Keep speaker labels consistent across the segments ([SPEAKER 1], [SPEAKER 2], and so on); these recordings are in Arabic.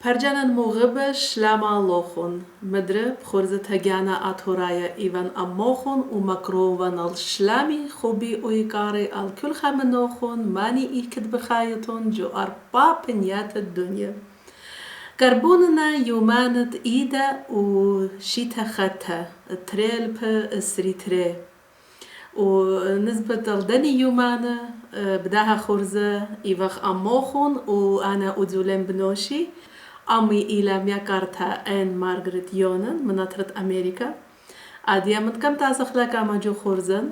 [SPEAKER 1] پرجانن موغبش لما لوخون مدرب خورزت هجانا آتورايا إيوان أموخون ومكروفان الشلامي خوبي ويكاري الكل خمنوخون ماني إيكد بخايتون جو أربع بنيات الدنيا كربوننا يومانت إيدا وشيتا خطها تريل بسري تري ونسبة الدني يومانا بداها خورزة إيوخ أموخون وأنا أدولين بنوشي أمي إلى ميكارتا إن مارغريت يونن مناطرة أمريكا عادية متكم تاسخ لك أما جو خورزن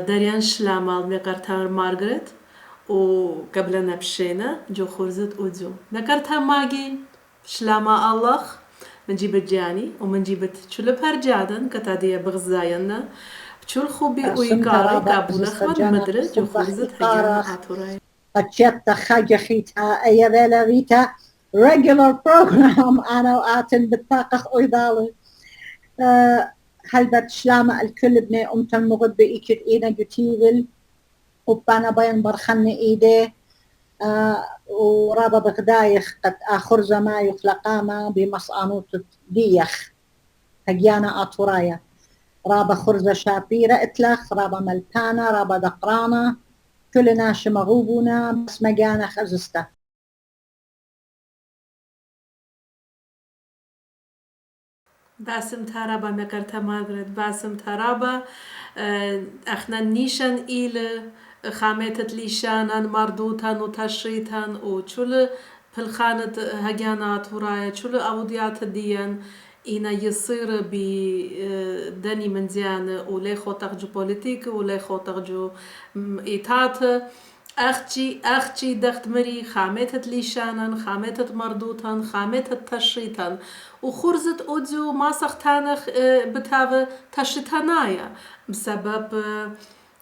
[SPEAKER 1] دريان شلامال ميكارتا مارغريت وقبلنا بشينا جو خورزت أودزو ميكارتا ماجي شلاما الله من جيبت جاني ومن جيبت شلو برجادن كتادية بغزاينا بشول خوبي ويقاري كابونا خوان مدرج جو خورزت هجانا آتوراي
[SPEAKER 2] أتشتا خاجة خيتا أي ذيلا ريتا regular program أنا وآتن بالطاقة أيضالي هل بتشلامة الكل بني أمت المغد بإيكت إينا جتيبل وبانا بين برخن إيدي ورابا بغدايخ قد آخر زما يخلقاما بمصانوت ديخ هجانا آتورايا رابا خرزة شابيرة اتلخ رابا ملتانا رابا دقرانا كلنا شمغوبنا بس مجانا خزسته
[SPEAKER 1] باسم تارابا مكرتا مارغريت باسم تارابا اخنا نيشان إلى خامتت ليشانان مردوتان وتشريتان وشول بالخانة هجانات ورايا شول أوديات ديان إنا يصير بدني منزيان ولي خوتق جو بوليتيك ولي خوتق جو إيتات أختي دخت مري خامتت ليشانن خامتت مردوتن خامتت تشريتن وخرزت أودزو ما سختانخ بتاوه تشريتنايا بسبب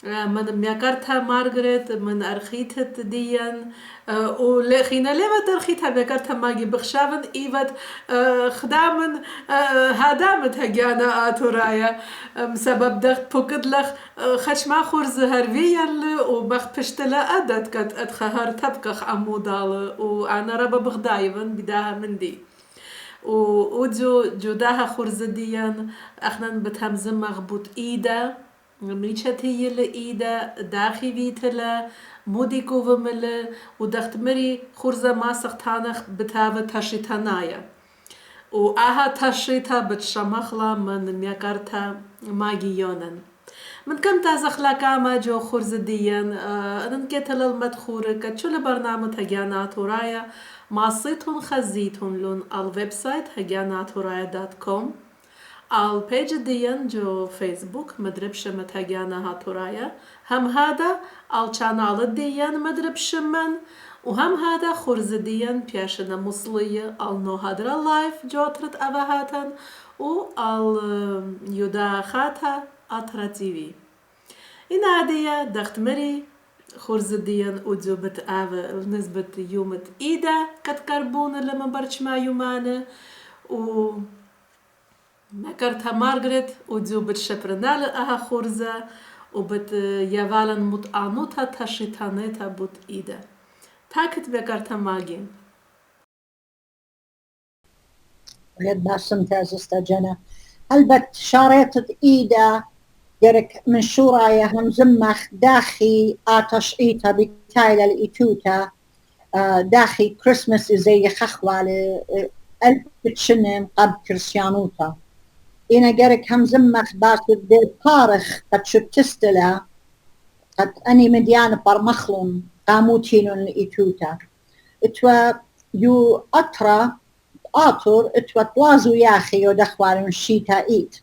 [SPEAKER 1] من ميكارتا مارغريت من أرخيتت ديان ولخينا لما ترخيتها ميكارتا ماجي بخشافن إيوات خدامن هادامت هجانا آتورايا بسبب دخت بوكد لخ خشما خورز هرفيا وبخت بشتلا أدت كت أتخهر تبكخ عمودال وأنا ربا بغدايفن بداها من دي وودزو جوداها خورز ديان اخنا بتهمزم مغبوط إيدا ميشت هي لإيدا داخي فيتلا موديكو وملا ودخت مري خورزة ما سختانخ بتاوة تشيتانايا وآها تشيتا بتشمخلا من ميكارتا ماجيونن من كم تازخلا كاما جو خورز ديان ننكت للمدخورة كتشول برنامج هجانات ورايا ماسيتون خزيتون لون الويب سايت هجاناتورايا.com البيج ديان جو فيسبوك مدرب شمت هجانا هاتورايا هم هذا القنال ديان مدرب شمن وهم هذا خرز ديان بياشنا مصلية النهادرة لايف جوترت أبهاتن واليودا خاتها أطرا تيفي إن عادية دخت مري خرز ديان أودزو بتآوى نسبة يومت إيدا كتكربون لما برش ما يومانا و مكرتها مارغريت ودزو بتشبرنال أها خورزة وبت يفالن متعنوتها تشيتانيتا بوت إيدا باكت بكرتها ماجين
[SPEAKER 2] غير باسم تازستا جنا هل بت شاريتت إيدا جرك من شورايا هم زمخ داخي آتش إيتا بتايلا الإيتوتا داخي كريسمس زي خخوالي ألف بتشنم قبل كريستيانوتا إنا جرك هم زمخ باسد دير بارخ قد شو تستلا قد أني مديان برمخلون قاموتينون الإيتوتا اتوا يو أطرا آطر اتوا طوازو ياخي ودخوالون شيتا إيت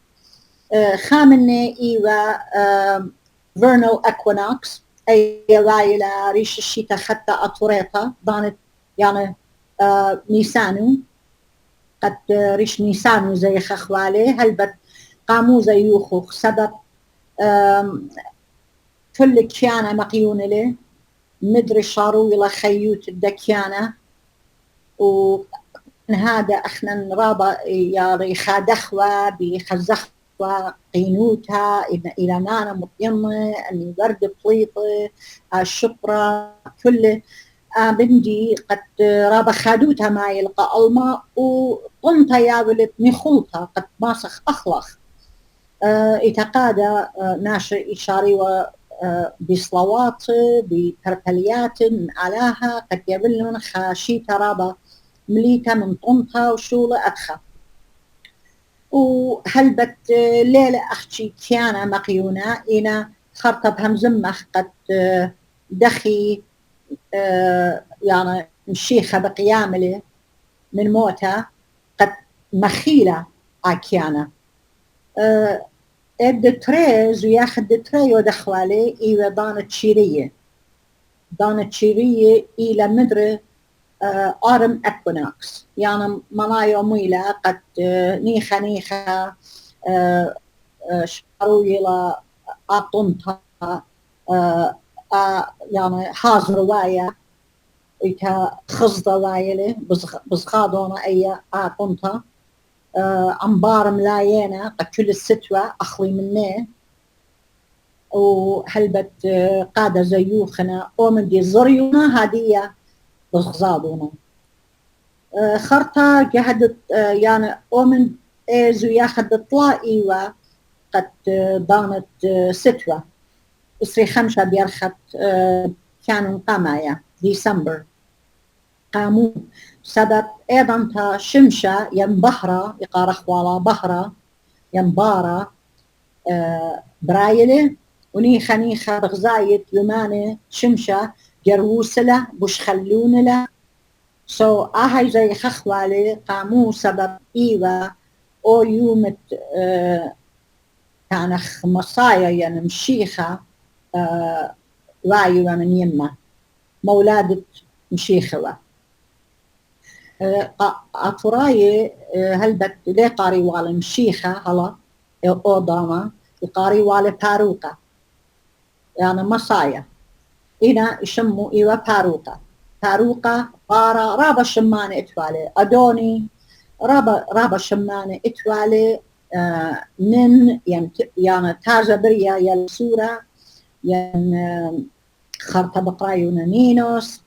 [SPEAKER 2] خامنة إيوا فيرنو أكوينوكس أي لايلا ريش الشيتا خطة أطوريتا دانت يعني نيسانو قد ريش نيسانو زي خخوالي هل قامو زي يوخوخ سبب كل كيانا مقيونة له مدري شارو إلى خيوت الدكيانة ومن هذا احنا رابا يا ريخا دخوة بخزخوة قينوتها إلى نانا مطيمة أني ورد بليطة الشبرة كله بندي قد رابا خادوتها ما يلقى ألما وقمت يا ولد نخلطها قد ماسخ أخلخ إتقادة ناشر إشاري و بصلوات بتربليات علىها قد يبل من خاشيتا رابا مليتا من طنطها وشولة أدخى وهلبت ليلة أختي كيانا مقيونة إنا خرطة بهمزمخ قد دخي يعني مشيخة بقيامله من موتها قد مخيلة عكيانا الدتريز وياخد دتري ودخوالي إيوه دانت شيرية إلى مدري آرم أكوناكس يعني ملايو ميلا قد نيخة شارويلا أطنطها يعني حاضر وايا إيكا خزدة وايلة بزخادونا أي أطنطها أنبار ملايينة قد كل الستوى أخلي منه وهلبت قادة زيوخنا ومن دي زريونا هادية بزخزادونا خرطة جهدت يعني ومن إيزو ياخد طلائي قد دانت ستوى إسري خمسة بيرخت كانوا قمايا ديسمبر قاموا سبب أيضا تا شمشة ينبهرة يقارخ والا بهرة ينبارة برايلة ونيخة بغزاية يمانة شمشة جروسلة بوش خلون له هاي زي خخوالي قاموا سبب إيوة أو يومت كانخ مصايا يعني مشيخة وايوة من يمة مولادة مشيخة أطراي هلبت لي قاري والي مشيخة هلا أوداما يقاري والي باروكا يعني مصايا إنا يشموا إيوة باروكا بارا رابا شمانة إتوالي أدوني رابا شمانة إتوالي من يعني تازة بريا يالسورة يعني خرطة بقرايونا نينوس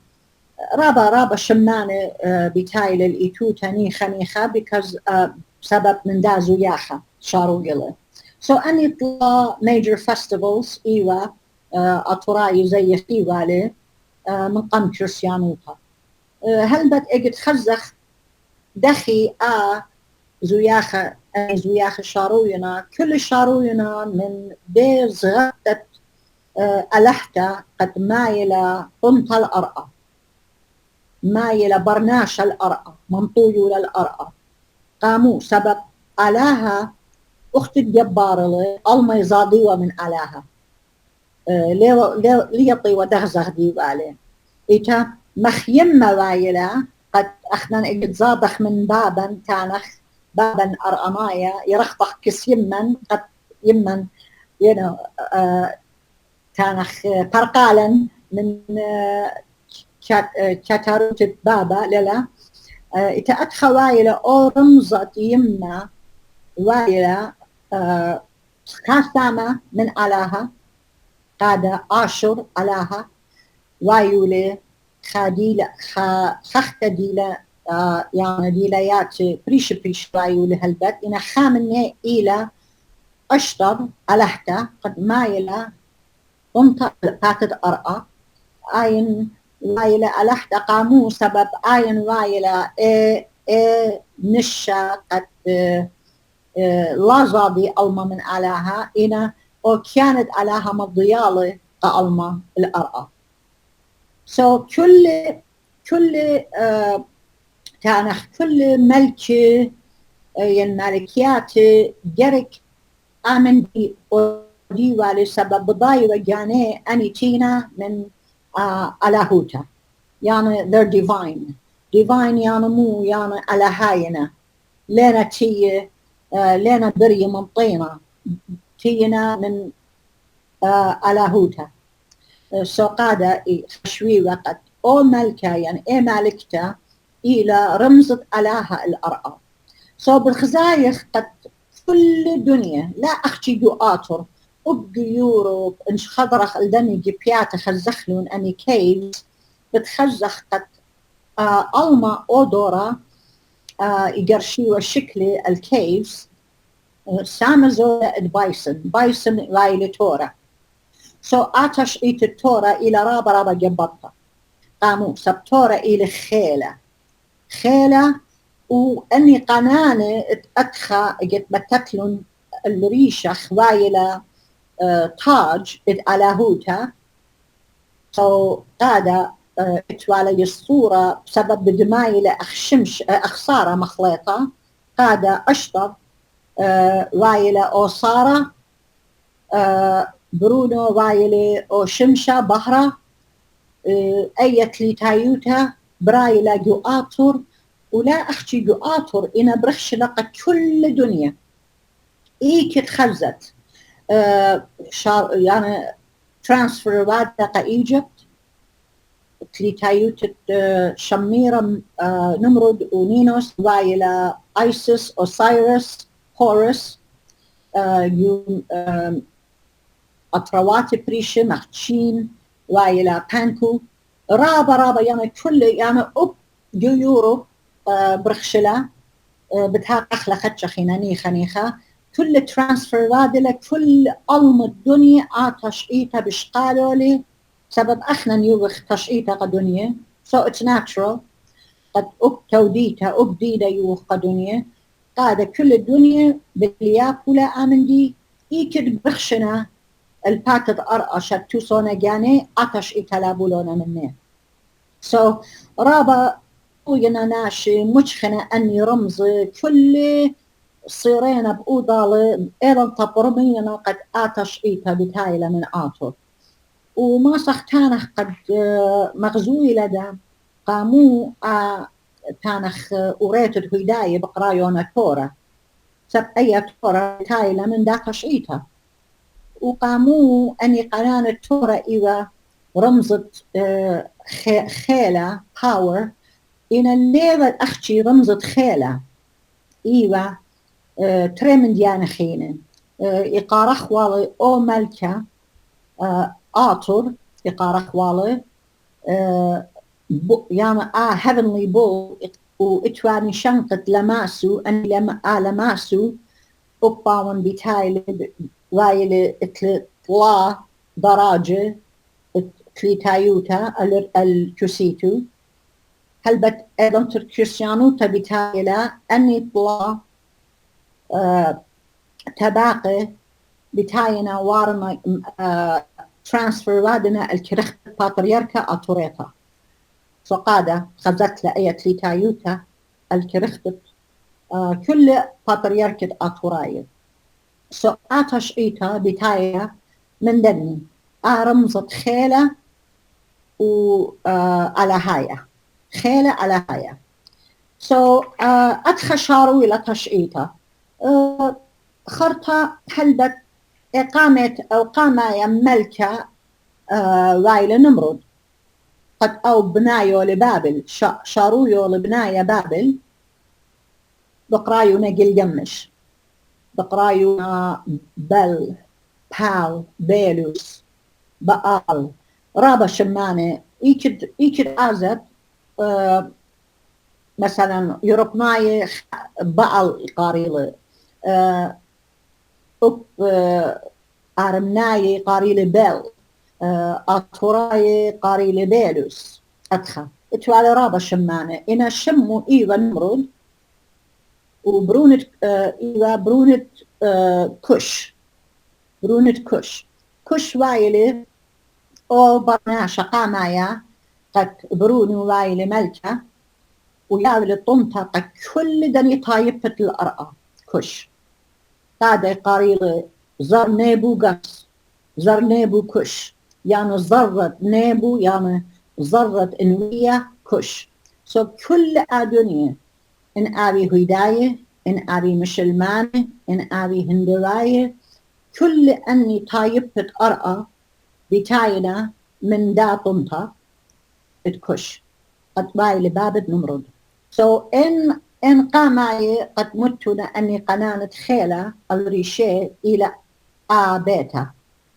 [SPEAKER 2] رابا شمانة بتايل الإيتوتا نيخة because سبب من دازو ياخا شارو يلا أني طلا major festivals إيوة أطراي زي خيوالي من قم كريستيانوتا هلبت اجت خزخ دخي زوياخ شاروينا كل شاروينا من دي زغتت ألحتا قد مايلة قنط الأرقى مايلة برناش الأرقى منطويو للأرقى قاموا سبب ألاها أخت الجبار لي ألمي زاديوة من ألاها ليطي ودغزغ ديوالي إيتا مخيمة وايلة قد أخنا إجت زادخ من بابا تانخ بابا أرقمايا يرخطخ كس يمن قد يمن تانخ برقالا من كاتاروت بابا للا إتا أدخى وايلة أو رمزة يمنا وايلة خاثامة من علاها قادة عاشر علاها وايولي خاديلة خخت ديلة يعني ديليات بريش وايولي هالبت إنا خامنة إلى أشطر ألحتا قد مايلة قمت قاتد أرقى آين وايلة ألحتا قامو سبب آين وايلة نشا قد لازادي ألما من علاها إنا وكانت علاها مضيالة ألما الأرقى كل تانخ كل ملكة الملكيات جرك آمن دي وديوالي سبب بضاي وجاني أني تينا من ألاهوتا يعني they're divine يعني مو يعني ألاهاينا لنا تي لنا بري منطينا تينا من ألاهوتا قادة خشوي وقت أو ملكة يعني إيه مالكتا إلى رمزة ألاها الأرقى بالخزايخ قد كل الدنيا لا أختي جو آطر أبقي يوروب إنش خضرخ الدني جبيات خزخلون أني كيفز بتخزخ قد ألما أودورا يقرشي وشكل الكيفز سامزولا بايسن لايلة تورا آتش إيت التورا إلى رابا جبطة قاموا سبتورا إلى خيلة وأني قنانة أتخا قد بتتلن الريشة خوايلة تاج على هوتا قادة اتوالي الصورة بسبب دمايلة أخسارة مخلطة قادة أشطب وايلة أو صارة برونو وايلة أو شمشة بحرة أيت لي تايوتا برايلة جواتور ولا أختي جواتور إنا برخش لقد كل دنيا إيك تخزت يعني ترانسفير بعد إيجيبت تليتايوت شميرة نمرود ونينوس وايلة ايسس اوسايرس هورس اطروات بريشة مختشين وايلة بانكو رابا يعني كل يعني اب يورو برخشلة بتها أخلى خدشة خنيخة كل ترانسفير وادلة كل ألم الدنيا تشقيتها بشقالوا لي سبب أخنا نيوخ تشقيتها قدنيا so it's natural قد توديتها ديدا يوخ قدنيا قادة كل الدنيا بالياكولا آمن دي إيكد بخشنا الباتد أرقشت توسونا جاني تشقيتها لابولونا منه so رابا وينا ناشي مشخنة أني رمز كل صيرين بأوضال إيضا تبرمينا قد تشقيتها بتايلة من آتور وما سختانخ قد مغزوي لدى قاموا تانخ أوريت الهداية بقرايونا تورا سب أي تورا تايلة من دا تشقيتها وقاموا أني قنان التورا إيوة رمزت خيلة باور إن الليلة أختي رمزت خيلة إيوة تريمن ديانا خينة إقارخ والي أو ملكة آتور إقارخ والي يعني heavenly bull وإتواني شنقت لماسو أن لماسو أباون بتايل وايل إتلا دراجة تليتايوتا الكسيتو هلبت أيضا تركيسيانو تبتايلا أني طلا تباقي بتاينا وارنا ترانسفير وادنا الكرخت باترياركا أطوريتا فقادة خزت لأية لتايوتا الكرخت كل باترياركة أطوراية آتش إيتا بتايا من دني رمزت خيلة وعلى هاية خيلة على هاية أتخشارو إلى تشئيتا خرطة هلبت قامة ملكة وايلة نمرود قد أو بنايو لبابل شارويو لبنايا بابل بقرايو نقل جمش بقرايو بل بال بيلوس بقال رابا شمانة إيكد آزت مثلا يوروبناي بقال قاريلة أرمناي قاريلة بل أطوراي قاريلة بيلوس أدخل اتوالي رابا شمانة إنا شمو إيوة نمرود وبرونت إيوة برونت كش كش وايلة أو برناشا قامايا قد برونو وايلة ملكة وياولي طنطا قد كل دني طايبة الأرقى كش قادة قاريلة زر نيبو قص زر نيبو كش يعني زرت نيبو يعني زرت انوية كش كل الدنيا إن أبي هداية إن أبي مشلمانة إن أبي هندواية كل أني طايبة أرقى بتاينا من دا طنطا تكش قد باي لبابة نمرد إن قاماي قد متنا أني قنانة خيلة الريشة إلى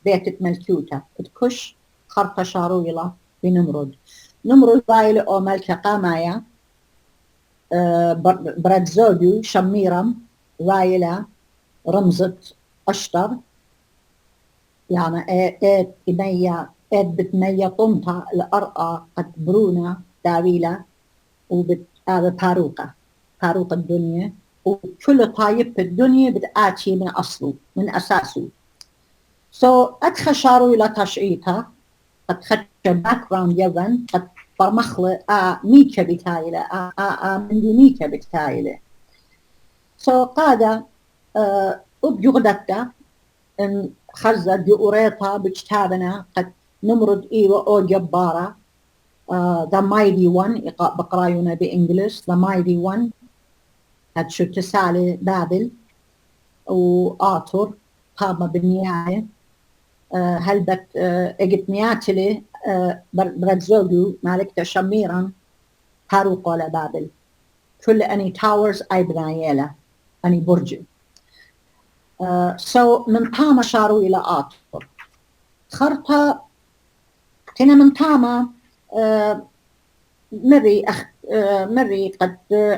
[SPEAKER 2] بيتة ملكوتة تكش خرطة شارويلة بنمرد نمرود بايل أو ملكة قامايا برادزودو شميرم وايلة رمزت أشتر يعني إيد إنيا إيد بتنيا طمطة الأرقى قد برونا داويلة باروقة الدنيا، وكل طايب الدنيا بتآتي من أصله من أساسه. أدخل شارو إلى تشعيتها قد خدت باك جراوند يوان قد برمخلة ميكا بتايلة من دي ميكا بتايلة قادة أبجغدتا إن خزة دي أوريطا بجتابنا قد نمرد إيوة أو جبارة The Mighty One بقرايونا بإنجلس The Mighty One هاد شو تسالي بابل وآتور قامة بالنهاية هلبت اجت نياتلي برزوجو مالكتا شميرا هاروقو لبابل كل أني تاورز أي بنايلة أني برج من تاما شارو إلى آتور خرطة تنا من تاما مري قد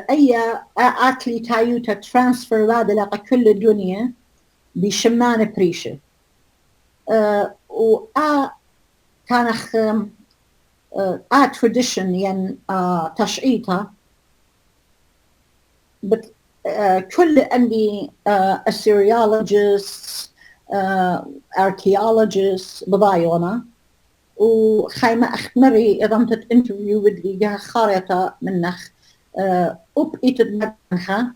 [SPEAKER 2] أي آتلي تايوتا ترانسفير بابل كل الدنيا بشمان بريشة كان tradition ين تشعيطة كل أني Assyriologists archaeologists بضايونا وخيمة أختمري إذا متت انترفيو بدلي جاه خارطة منخ إيتد مردنخا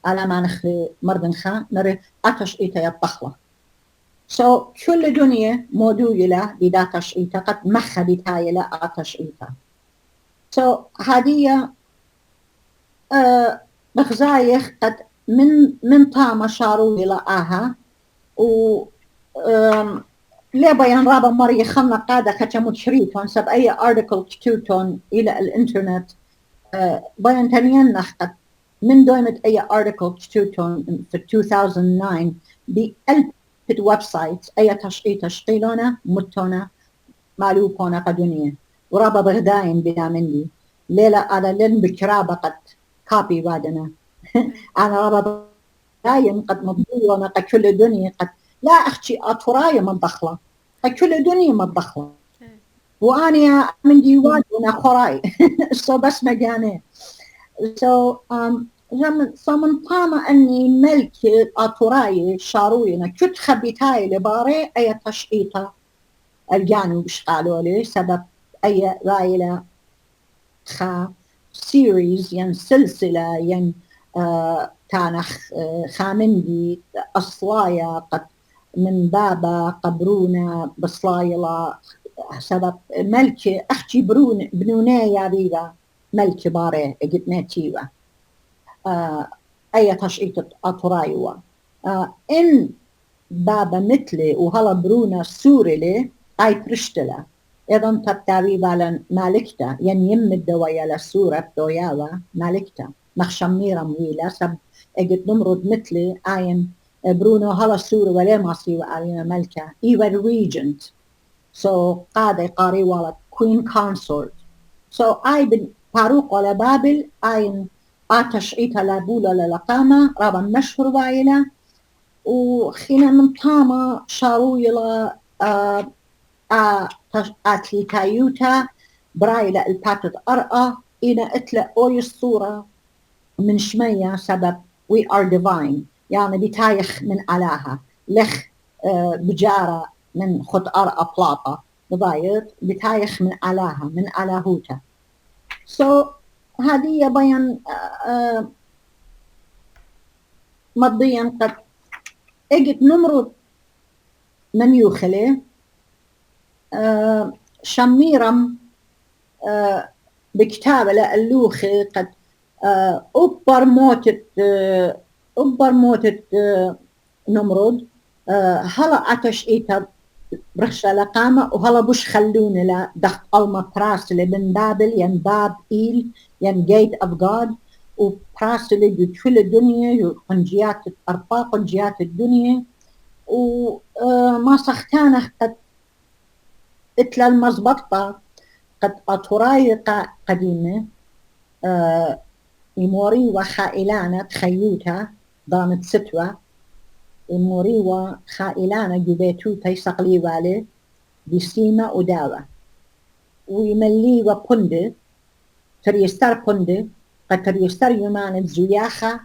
[SPEAKER 2] على ما نخلي مردنخا مري أتشعيطة يطخلة كل دنيا مودولة بدا تشعيطة قد مخا بتايلة تشعيطة هذه بخزايخ قد من طامة شارو إلى آها و ليبا ينرابا مري خلنا قادة كتموت شريطون سب أي article كتوتون إلى الإنترنت بيان تنين قد من دويمة أي article كتوتون في 2009 بألف في الويب سايت أي تشقيلونا متونا معلوبونا قدونية ورابا بغداين بلا مني ليلة على لين بكرابة قد كابي بعدنا أنا رابا بغداين قد مضيونا قد كل الدنيا قد لا أختي أطرايا من ضخلة قد كل الدنيا من ضخلة وأنا من ديوان وأنا خراي بس مجاني من طامة أني ملك أطراي شاروينا كنت خبيتاي لباري أي تشقيطة الجانو بشقالوا لي سبب أي رايلة سيريز ين سلسلة ين تانخ خامندي أصلايا قد من بابا قبرونا بصلايلا سبب ملك أختي بنونايا بيبا ملك باري قدناتيوة أي تشعيط أطرايوة إن بابا مثلي وهلا برونا سوري لي أي برشتلا إذا تبتاوي بالا مالكتا ين يمد دويا لسورة بدوياوة مالكتا مخشميرا مويلة سب اجد نمرض مثلي آين برونو هلا سوري ولا ماسيوة علينا ملكة إيوة الريجنت قادة قاري والا كوين كونسورت آي بن باروق ولا بابل آين تشعيطها لابولا للقامة رابا مشهور بايلة وخينا من طامة شارويلا أتليتايوتا برايلة الباتت أرقى إنا إتلا أوي الصورة من شمية سبب we are divine يعني بتايخ من علاها لخ بجارة من خط أرقى بلاطة بضايط بتايخ من علاها من علاهوتا هذه بيان مضيا قد اجت نمرض من يوخله شميرم بكتابة لألوخي قد أبر موتت نمرض هلا عتش إيتا برشا لقامة وهلا بوش خلوني لا دخت ألما براس اللي من بابل ين باب إيل ين جيت أف غاد وبراس اللي بكل الدنيا قنجيات أرباق قنجيات الدنيا وما سختانه قد اتلا المزبطة قد أطرايق قديمة إموري وخائلانا تخيوتا دانت ستوى إموري وخائلانا جبيتوتا يسقلي والي بسيمة وداوة ويملي وبندي تريستر بندي قد تريستر يمان زياخة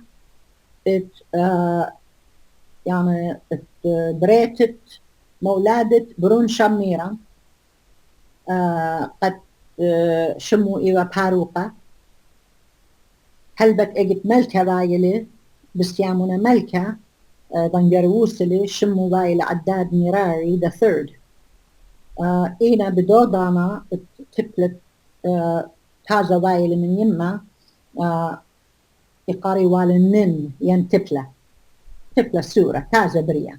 [SPEAKER 2] يعني بريتت مولادة برون شميرة قد شمو إيوا باروقة هلبت اجت ملكة وايلة بسيامونا ملكة ضنجروسلة شمو وايلة عداد ميراري the third إينا بدودانا تبلت تازا وايلة من يما إقاري والنن ينتبلة تبلة سورة تازا بريا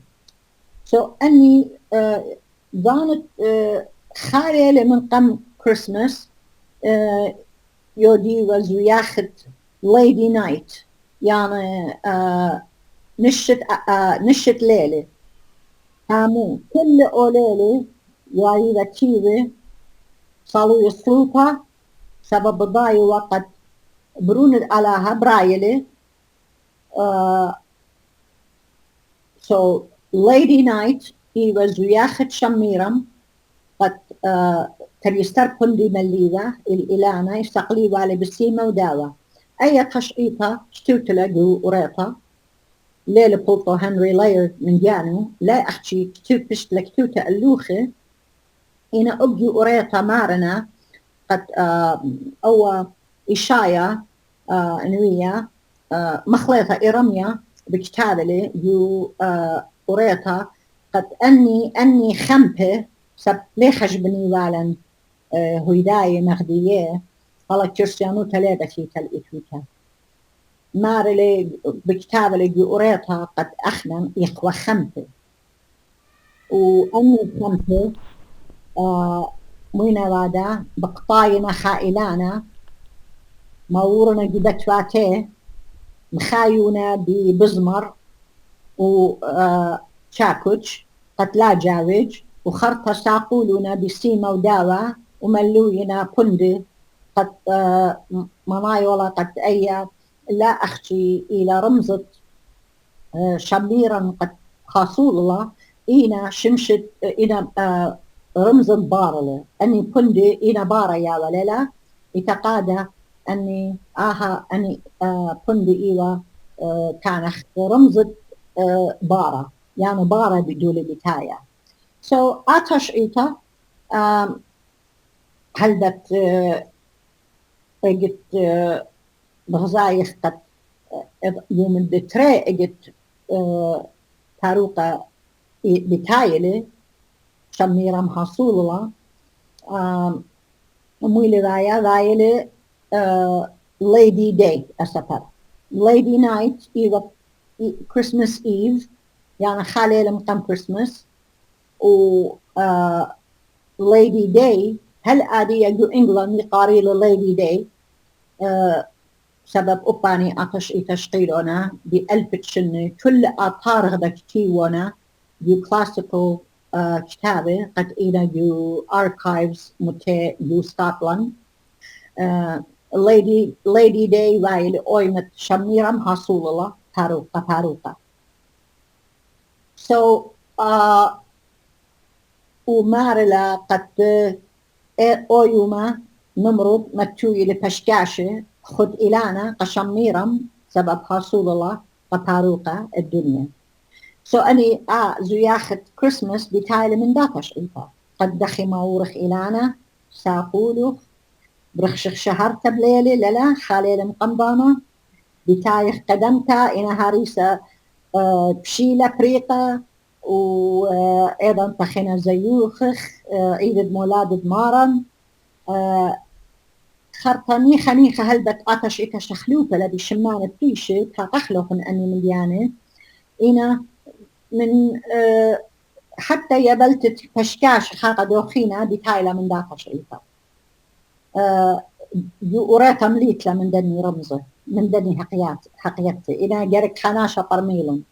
[SPEAKER 2] أني ضانت خاريلة من قم كريسماس يودي وزياخت ليدي نايت يعني نشت ليلة آمون كل أوليلة وايدة تيوي صالوا يسلوطها سبب ضاي وقت برون علىها برايلة so lady night إيوة زياخت شميرم قد تريستر كندي مليوة الإلانة يستقلي والي بسيمة وداوة أي تشقيطة شتوتلا جو وريطة ليلة بولتو هنري لاير من جانو لا أحكي كتوب بشتلك توتا اللوخة إنا أبجي وريطة مارنا قد أو إشايا نوية مخلطة إرمية بكتابة جو وريطة قد أني خمبة سب ليخش بني والن هيداية مغدية على كريستيانو تلاقة في تلقيتوتا مارلي بكتابة لجي قريتها قد أخنا يقوى خمبة وأني خمبة موينا وادا بقطاينا خائلانا مورنا جبتواتي مخايونا ببزمر وشاكوش قد لا جاوج وخرطة ساقولنا بسيمة وداوة وملوينا بندي قد مناي ولا قد أي لا أختي إلى رمزة شميرا قد خاصول الله إينا شمشت إينا رمزة بارلة أني بندي إينا بارا يا وليلا يتقادى أني أني بندي إيوا كان رمزة بارا يعني بارا بدول بتايا آتش إيتا هلبت اجت بغزايخ قد يوم الدتري اجت تاروقة بتايلة شميرة محصولة مويلة رايلة Lady Day أسفر Lady Night إيوة Christmas Eve يعني خالي مقام Christmas و Lady Day هل آدي يجو إنجلند يقاري Lady Day سبب أباني أطش تشقيلنا بألبتشن كل أطار هذا كتيونا يو كلاسيكال كتابة قد إينا يو archives متى يو سكوتلاند Lady Day وايل أويمت شميرة محصول الله باروقة ومارلا قد أويوما نمرض متوي لبشكاشة خد إلانا قشميرم سبب حصول الله قطاروقة الدنيا أني زياخت كريسماس بتايل من داتش إيطا قد دخي مورخ إلانا ساقولو برخشخ شهر تبليلي للا خاليل مقنضانة بتايخ قدمتا إنا هاريسة بشيلة بريقة وأيضا تخينا زيوخخ عيد مولاد مارن خرطاني خنيخة هلبت آتش إيكا شخلوكة لدي شمان بتيشي تاقخلوخ أني مليانة إنا من حتى يبلت تشكاش خاقة دوخينا بتايلة من داتش إيكا يوريتا مليتلا من دني رمزة من دني حقيقتي إنا جارك خناشة برميلون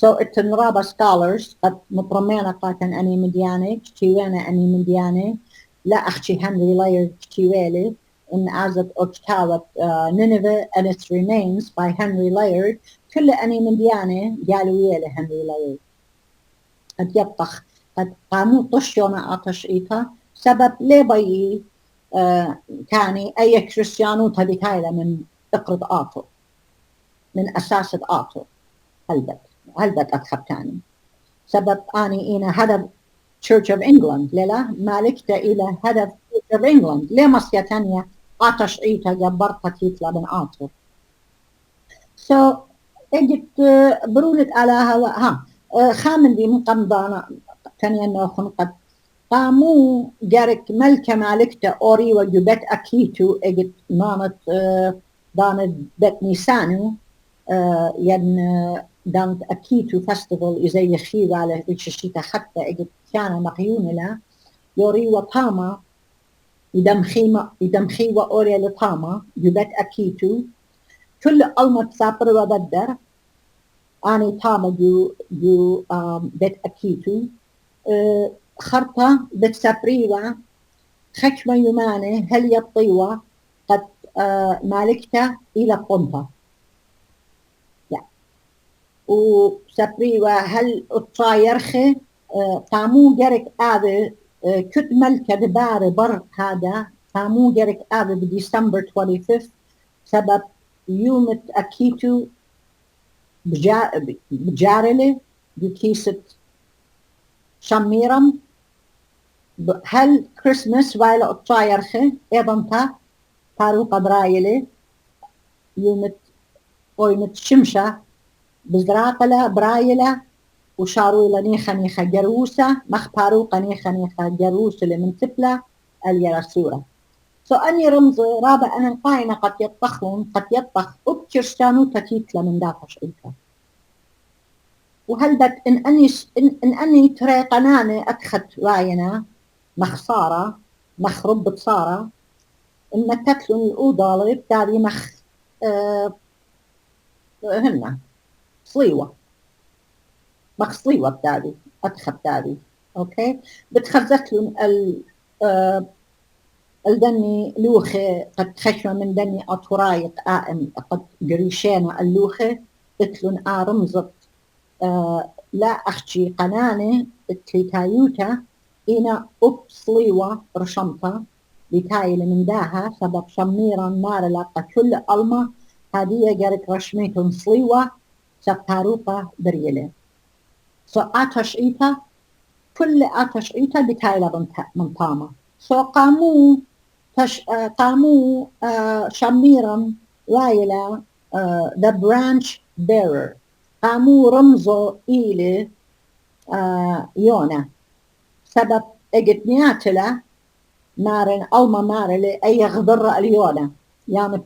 [SPEAKER 2] التنرابة scholars قد مطرمينا قاتن أني مديانة كتيوانا أني مديانة لا أختي هنري لايرد تيوالي إن أزت أكتاوت Nineveh and its remains by Henry Layard كل أني من ديانة قالوا يالي هنري لايرد قد يبطخ قد قاموا طشيونا أطش إيتا سبب ليه بيي كاني أي كريستيانو تبيتايلة من اقرض آطو من أساسة آطو هلبت أتخبتاني سبب أني إنا هدف Church of England للا مالكتا إلى هدف Church of England ليه مصيا تانية آتش إيتا جبرتا تيتلا من آطو so اجت برولت على ها خامن دي من قمضانا تانية إنه خنقت قاموا جارك ملكة مالكتا أوري وجبت أكيتو اجت نانت دانت بيت نيسانو ين دانت أكيتو فستيفال إذا يخيب على الشيطة حتى اجت كان مقيون لا يوري وطاما يدمخي وأوري لطاما جبت أكيتو كل ألمة سابر وبدر أني طاما جو بيت أكيتو خرطة بتسابريوا خشمة يمانة هل يطيوة قد مالكتا إلى قنطة لا وسابريوا هل الطايرخة قامو جرك آذي كت ملكة دبار بر هذا قامو جرك آذي بديسمبر 25 سبب يوم أكيتو بجارلة بكيسة شميرم هل كريسمس ولا الطايرخة أيضا تارو قدرايلة يوم قويمة شمشة بزراقلة برايلة وشارو نيخة جروسة مخبارو قنيخة جروسة من تبلة اليرسورة أني رمز رابع أنا القاينة قد يطخ أبكرستانو تتيتلا من دافش إلتا وهل بد إن أني ترى قنانة أدخت راينا مخصارة مخرب بصارة إن تتلون الأوضة بتاعي هنا صليوة مخصليوة بتاعي أدخل بتاعي أوكي بتخزتلون الدني لوخة قد خشمة من دني أطرايق قد قريشانة اللوخة تتلون رمزت لا أختي قنانة تلتايوتا إنا أبصليوة رشمطة بتايل من داها سبب شميرا نار لقى كل ألمة هذه جارك رشميتون صليوة سبتاروقة بريلة آتش إيتا كل آتش إيتا بتايل من طامة قاموا شميرا رايلة the branch bearer قاموا رمزوا إلى يونا سبب اجت نياتلا مارن ألما مارلي أي غضر اليونا يعني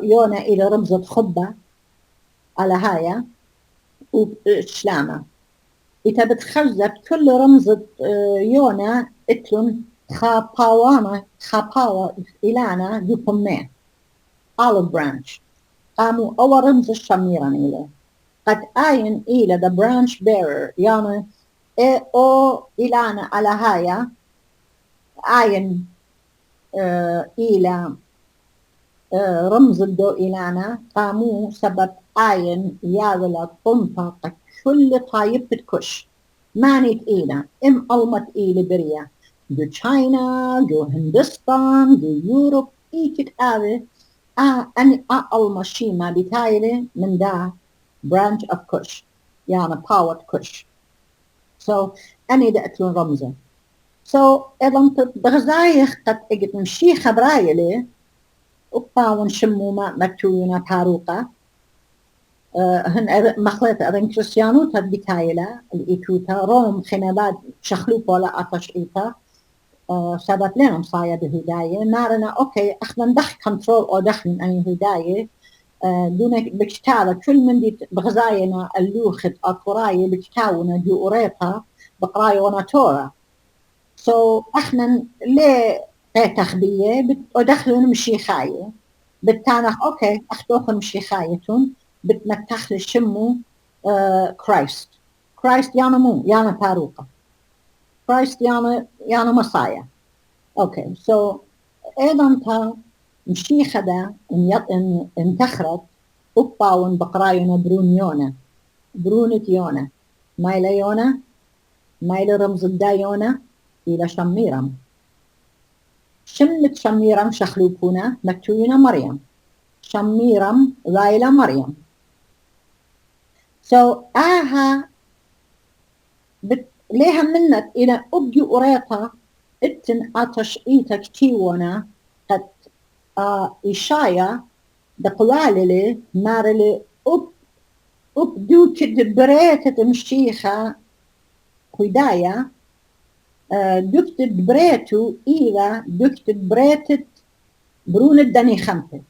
[SPEAKER 2] يونا إلى رمزة خبة على هايا وشلامة إذا بتخزت كل رمزة يونا اتلون خاباوة إلانا يقمين olive branch قاموا أول رمز الشميرا إليه قد آين إلى the branch bearer يعني أو إلانا على هايا آين إلى رمز الدو إلانا قاموا سبب آين ياغلا قنطة كل طايب بتكش مانيت إينا ألمت إلى بريا جو تشاينا جو هندستان جو يوروب إيكت آذي أني ألما شيما بتايلة من دا branch of Kush يعني power Kush أني دأتلون رمزة إذا بغزايخ قد إجت مشي خبرايلة وباون شمو ما مكتوينا تاروقة هن مخلطة أذن كريستيانو تبتايلة الإيتوتا روم خنابات شخلوب ولا أطش إيتا سبب لنا مصايا بهداية نارنا أوكي أخذنا ندخل كنترول أو دخل أي هداية دون بكتابة كل من دي بغزاينا اللوخت أطراية بكتاونا دي أوريطا بقراية وناتورا احنا ليه تخبية ودخلون مشيخاية بالتانخ اوكي اخدوخن مشيخايتون بتمتخل الشمو كرايست يعني مو يعني تاروقة Christ يعني مصايا. اوكي سو ايضا تا مشي خدا ان انتخرت اوباون بقرايونا برونة يونا مايلا يونا مايلا رمز الدا يونا الى شميرم شمت شميرم شخلوكونا مكتوينا مريم شميرم رايلا مريم سو آها ليها منت إلى أبدي أريتا اتن أتش إيتا كتيونا قد إشايا دقوالي مارلي أبدو كدبريتة مشيخة هدايا دكت بريتو إلى دكت بريتة برون الدني خمسة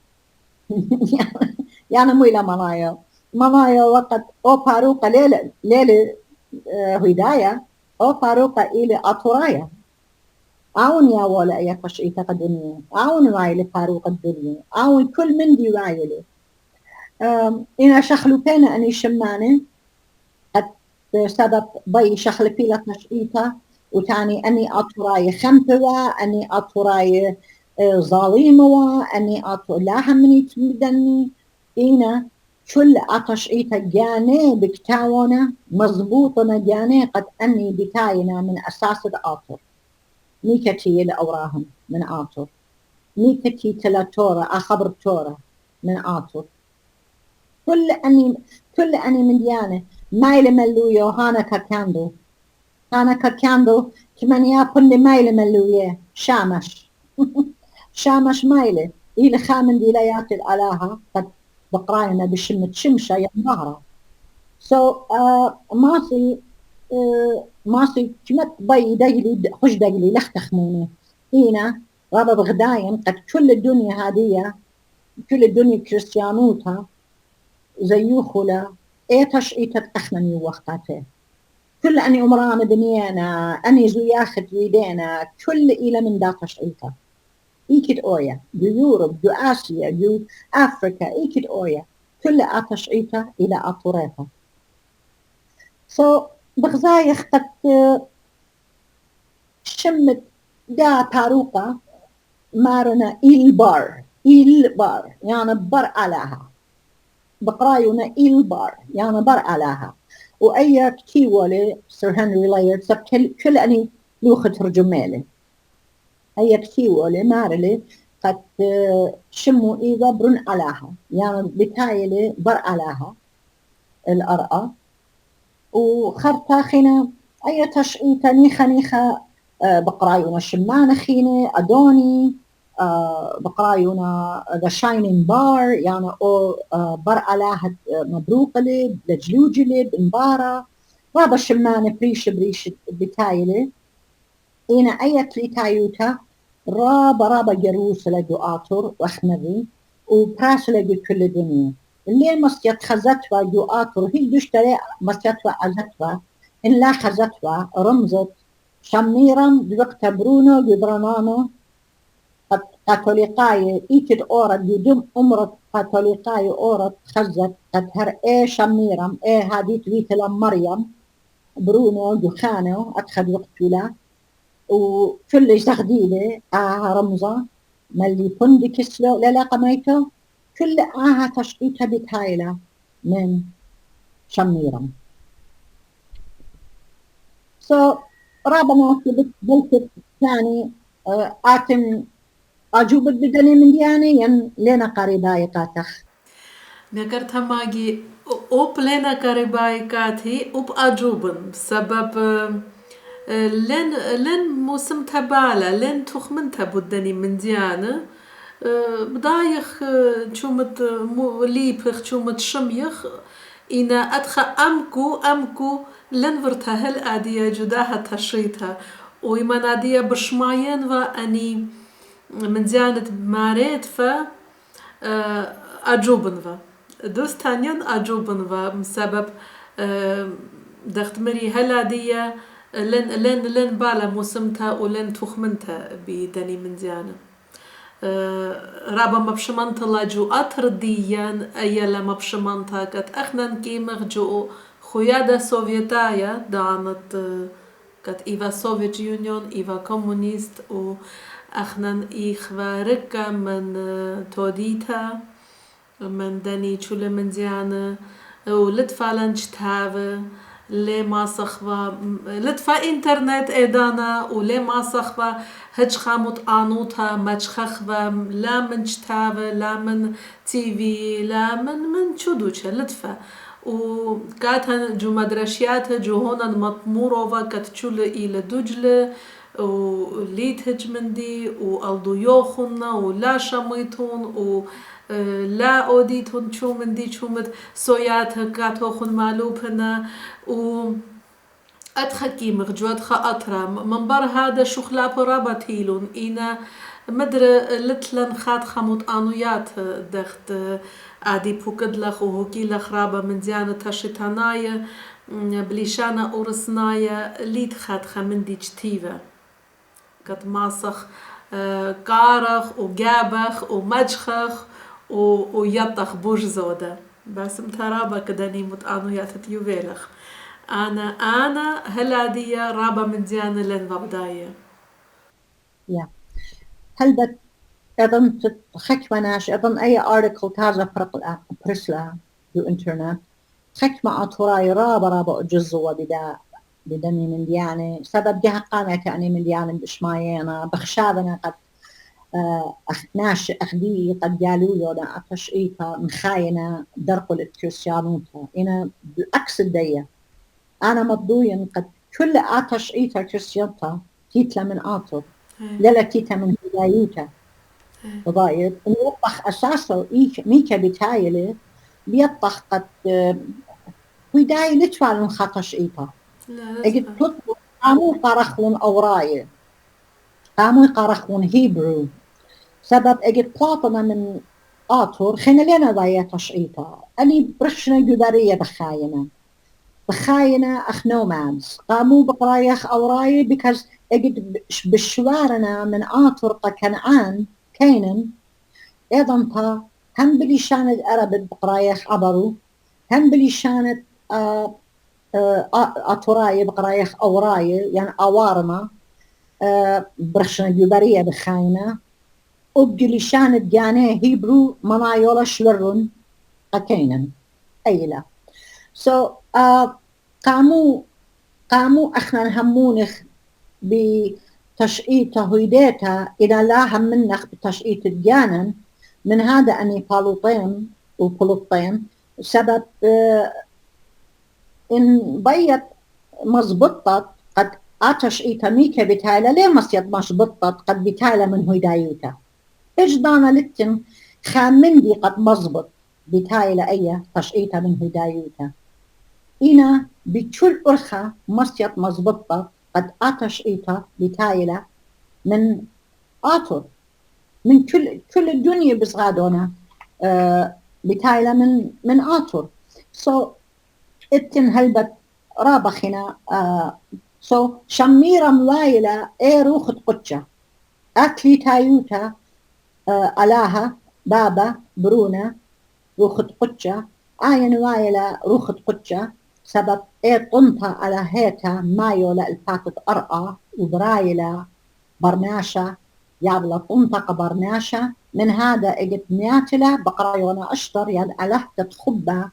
[SPEAKER 2] يعني مويلة منايا وقت أو باروقة ليلة هدايا أو باروقة إلى أطرايا أون يا ولا يا قشيتة الدنيا أون رايلة باروقة الدنيا أون كل من دي رايلة إنا شخلو بينا أني شمانة قد سبب بي شخل بيلا قشيتة وتاني أني أطرايا خمسة أني أطرايا ظالمة أني أطلاها مني تمدني إنا كل أطشعيتا جاني بكتاونا مضبوطنا جاني قد أني بتاينا من أساس الآطر ميكتي لأوراهم من آطر ميكتي تلاتورا أخبر تورا من آطر كل أني من ديانة مايل ملويو هانا كاكاندو كمانيا كل مايل ملوية شامش شامش مايلة إلى خامن ديليات الألاها قد بقراينا بشمة شمشة يا ظهرة ماسي كمت بي دجلي خش دجلي لختخموني هنا رابا بغداين قد كل الدنيا هادية كل الدنيا كريستيانوتها زيوخلا ايتش ايتت اخمني وقتها كل اني امران بنيانا اني زياخت ويدينا كل الى من داتش ايتها إيكت أويا جو يوروب جو آسيا جو أفريقيا إيكت أويا كل أتشعيتا إلى أطوريتا بغزايخ قد شمت دا تاروقة مارنا إيل بار يعني بر علىها بقرايونا إيل بار يعني بر علىها وأي كتيولي سير هنري لايرد سب كل أني لوخة ترجمالي هي كتيولي مارلي قد شموا إذا برن علىها يعني بتايلي بر علىها الأرقى وخرطا خينا أي تشعيتا نيخة بقرايونا شمانة خينة أدوني بقرايونا The Shining Bar يعني أو بر علىها مبروك لي لجلوجلي بنبارة رابا شمانة بريش بتايلي إنا أي تايوتا رابا جروس لجو آطر وأخمري وبراس لجو كل الدنيا اللي مستيت خزتوا جو آطر هي دشتري مستيت عزتوا إن لا خزتوا رمزت شميرا بوقت برونو جبرانانو كاثوليقاي إيكد أورد يدم أمرت كاثوليقاي أورد خزت قد هر إيه شميرا إيه هادي تويتلا مريم برونو جخانو أدخل وقتولا وكل يستخديله رمزة ملي فندي كسلو لا قميته كل تشقيتها بتايلة من شميرم رابما في بلت ثاني آتم أجوبت بدني من دياني ين لنا قريباي قاتخ
[SPEAKER 1] نكرتها ماجي أوب لنا قريباي قاتي أوب أجوبن بسبب لن موسم تبالا لن تخمنتها بدني من ديانة بدايخ شومت ليبخ شومت شميخ إنا أدخى أمكو لن ورتها هل أدية جداها تشريتها وإما نادية بشماين وأني من ديانة ماريت أجوبن دوستانيان أجوبن بسبب دخت مري هل أدية لن بالا موسمتها ولن تخمنتها بدني من ديانة رابا مبشمانتا لاجو أترديان أيلا مبشمانتا قد أخنان كيمغ جو خيادة سوفيتايا دانت قد إيفا سوفيت يونيون إيفا كومونيست وأخنا إيخوا ركا من توديتا من داني تشولا من زيانة ولتفالنش تهاوه لما صخبة لتفا إنترنت إدانا ولما صخبة هج خاموت آنوتا ماش خخبة لا من شتاوة لا من تي في لا من شدوشة لتفا وكاتها جو مدرشياتها جو هونا مطموروفا كتشول إلى دجلة وليت هج مندي والدو يوخنا ولا شميتون و لا أوديتون شو من دي شو مد سوياتها كاتوخن مالوبنا و أتخكي مغجوات خاطرة من بر هذا شو خلاب رابطيلون إنا مدر لتلن خات خموت آنويات دخت عادي بوكد لخ وهوكي لخ رابا من زيانة تشتانايا بليشانا أورسنايا ليت خات خمن دي جتيفة قد ماسخ كارخ وجابخ ومجخخ ويطخ بوش زودة بس مترابا كداني متآنويات تيوفيلخ أنا هلادية رابا من زيانة لين بداية
[SPEAKER 2] Yeah. هل بت أظن خكمناش أظن أي article تازة برسلا دو إنترنت خكمة أطوراي رابا أجزوا بدني من ديانة سبب جهة قامت يعني من ديانة بشماينا بخشابنا قد ناش أخدي قد قالوا له أتش إيتا مخاينة درقل الكريستيانوتا إنا بالعكس الدية أنا مضوين قد كل أتش إيتا كريستيانتا تيتلا من آطر لا تيتا من هدايوتا ضايد نوضح أساسه ميكا بتايلة بيطخ قد هداية لتفعل من خطش إيتا اجد تطلب قاموا قرخون أوراي قاموا قرخون هيبرو سبب اجد بلاطنا من آطر خينا لنا ضايا تشعيطا أني برشنا جدارية بخاينة أخ نومادز قاموا بقرايخ أوراي بكز اجد بشوارنا من آطر كنعان كينن أيضا تا هم بليشان الأرب بقرايخ عبروا هم بليشان أطراي بقرايخ أوراي يعني أوارما برشنا جدارية بخاينة وبجليشان الجاني هيبرو منايولا شلرون أكينا أيلا قاموا احنا همونخ بتشقيته هيديتا إذا لا هم منخ بتشقيت الجانن من هذا أني بالوطين وبلوطين سبب إن بيت مزبطت قد أتشقيتا ميكا بتايلا ليه مصيد مزبطت قد بتايلا من هيدايوتا إيش دانا لتن خامندي قد مزبط بتايلا أي تشقيتا من هيدايوتا إنا بكل أرخة مصيد مزبطة قد أتشقيتا بتايلا من آطر من كل الدنيا بصغادونا بتايلا من آطر اتن هلبت رابخنا شميرة موايلة روخت قدشة أكلي تايوتا ألاها بابا برونا روخت قدشة آين وايلة روخت قدشة سبب طنطا على هيتا مايولا الفاتت أرقى وبرايلة برناشة يابلا طنطا برناشة من هذا اجت مياتلة بقرايونا أشطر يد أله تتخبى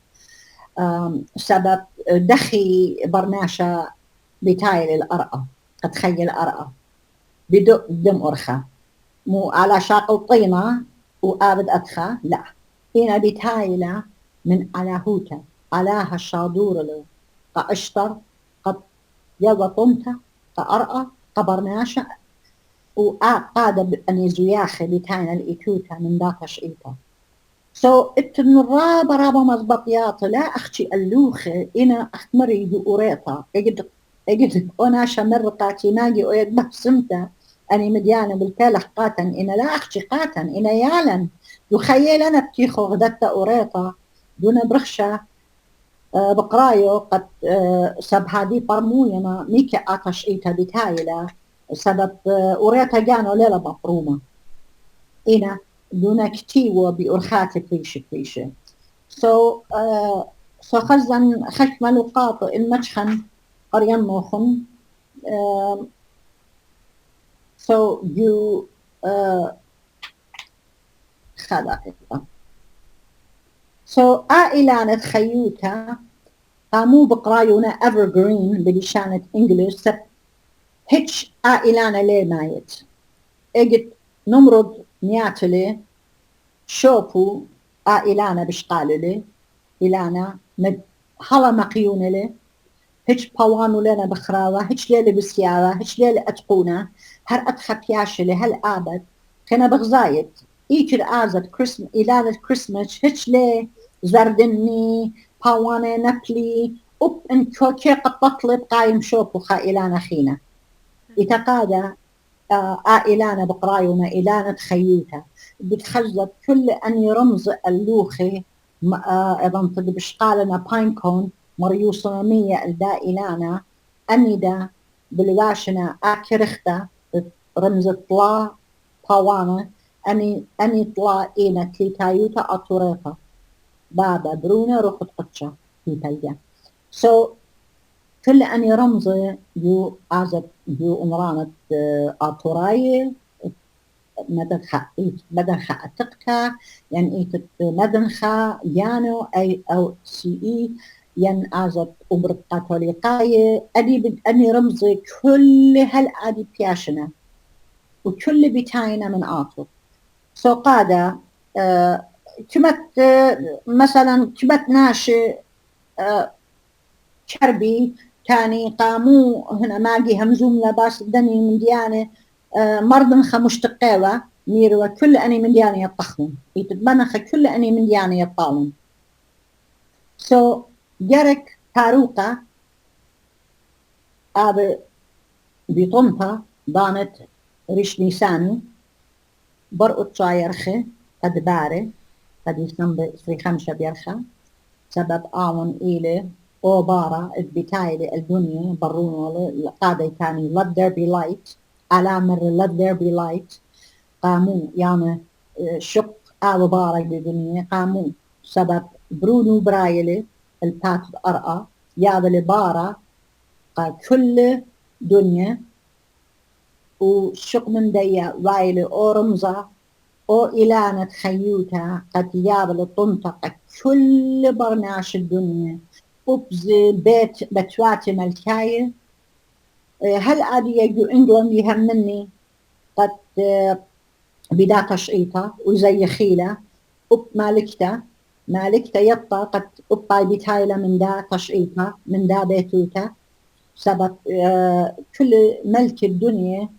[SPEAKER 2] سبب دخي برناشة بتايل الأرقى أتخيل أرقى بدق دم أرخى مو على شاقل طينة وآبد أدخى لا هنا بتايلة من على هوتا علاها الشادور له قأشتر قد يلا طمتا قأرقى قبرناشا وقادة أن زياخي بتاينا الإيتوتا من داتش إيتا اتن رابا مزبطيات لا أختي اللوخة إنا أختمري بأوريطا اجد أنا شمر قاتي ناجي ويد بحسمتا أني مديانة بالكالح قاتن إنا لا أختي قاتن إنا يعلن يخيل أنا بتيخو غدت أوريطا دون برخشة بقرايو قد سب هادي برموينا ميكا آتش إيتا بتايلة سبب أوريطا جانو ليلة مفرومة إنا دون كتيوة بأرخات كليشة خزن خشم لقاط المشخن قريان موخن so you خلاص. So عائلة خيوتا قاموا بقرايونا evergreen بلشانة انجلش سب هيتش عائلة ليه مايت اجت نمرض نياتلي شوفوا عائلة بشقاللي إلانا مد هلا مقيونلي هيش باوانو لنا بخراوة هيش ليلة بسيارة هيش ليلة أتقونا هر أتخط ياشلي هل آبد كنا بغزايد إيكر آزد كريسم إلانة كريسمس هيش لي زردني باوانا نبلي أب إن كوكي قد تطلب قايم شوفو خا إلانا خينا إتقادا إلانا بقرايونا إلانا تخيوتا بتخزت كل أني رمز اللوخي إذا بشقالنا باينكون مريوصنا مية الدا إلانا أنيدا بالواشنا آكرختا رمز طلا باوانا أني طلا إينا تليتايوتا أطوريتا بابا برونا روخت قتشا في تلجا so كل أني رمزي يو عزب يو أمرانة أطوراي مدنخة أتقتا يعني إيت مدنخة يانو أي أو سي إي ين عزب أمر قاتوليقاية أني رمزي كل هالعادي بياشنا وكل بتاينا من آطو سو قادة كمت مثلا كمت ناشي كربي كاني قامو هنا ماجي همزوم لباس دني من ديانة مرضنخ مشتقيوة ميروا كل أني من ديانة يطخون يتبنخ كل أني من ديانة يطالون سو جرك تاروقة أب بيطمتا دانت ريش نيساني برقط شايرخي قد باري قد يسنب سري خمسة بيرخة سبب آون إيلي أو بارا البتاية الدنيا برونو القادة كاني let there be light على مر let there be light قاموا يعني شق آو بارا بالدنيا قاموا سبب برونو برايلي البات أرقى يابل بارا قا كل دنيا وشق من ديا وايلي أو رمزة أو إلانة خيوتا قد يابل تنطق كل برناش الدنيا أبزي بيت بتواتي ملكاية هل أدي يجو إنجلند يهمني قد بدا تشقيطة وزي خيلة أب مالكتا يطا قد أبقى بتايلة من دا تشقيطة من دا بيتوتا سبب كل ملك الدنيا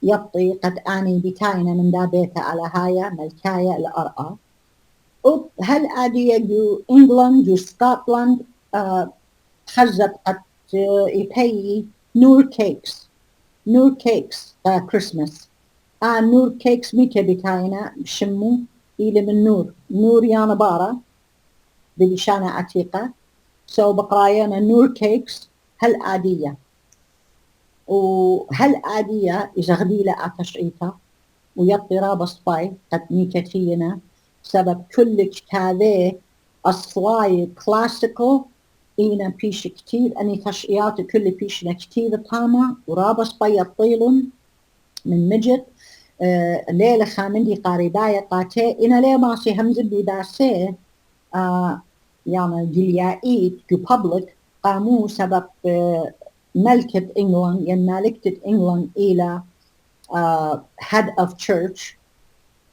[SPEAKER 2] يطي قد آني بتاينا من دا بيتا على هايا ملكاية الأرقى هل أدي يجو إنجلند وسكوتلاند خزت قد يبي نور كيكس كريسماس نور كيكس ميكا بتاينا بشمو إلي من نور يانا بارا بلشانة عتيقة سو بقرايانا نور كيكس هل عادية وهل عادية إذا غديلة أتشعيتا ويطي رابس باي قد ميكا تينا سبب كل كتابه أصلاي كلاسيكو إينا بيش كتير أني تشعيات كل بيشنا كتير طامة ورابس باي طيلن من مجد ليلة خامندي قارباية قاتي إنا ليه ماسي همز بيداسي يعني جليائيت جو بابليك قاموا سبب ملكة إنجلند يعني ملكة إنجلند إلى head of church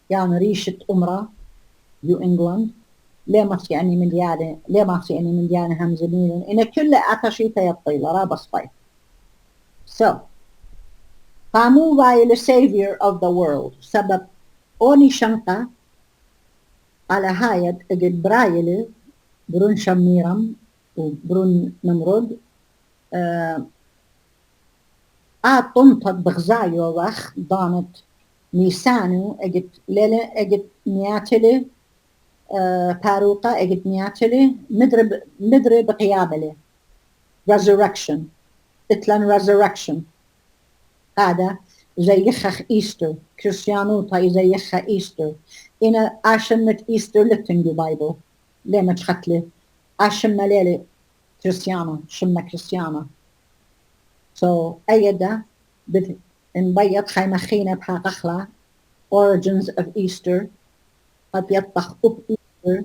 [SPEAKER 2] يعني ريشة أمرة يو إنجلند ليه ماسي يعني من ديانة همزمين إن كل أتشيتا يطيلة رابس باي so قاموا باي the savior of the world سبب أوني شنقة على هايد اجد برايلي برون شميرم وبرون نمرود طنطت بغزايو وخ دانت نيسانو اجد ليلة اجد نياتلي باروقة اجد نياتلي مدري بقيابلي resurrection اتلان resurrection هذا زي يخخ إيستر كريستيانوتا زي يخخ إيستر إنا عشمت إيستر لتنجو بايبل ليه ما تخطلي عشم ليلة كريستيانا شمة كريستيانا so أيدا نبيض خيمة خينة بحقخلا origins of Easter قد يطخ أب Easter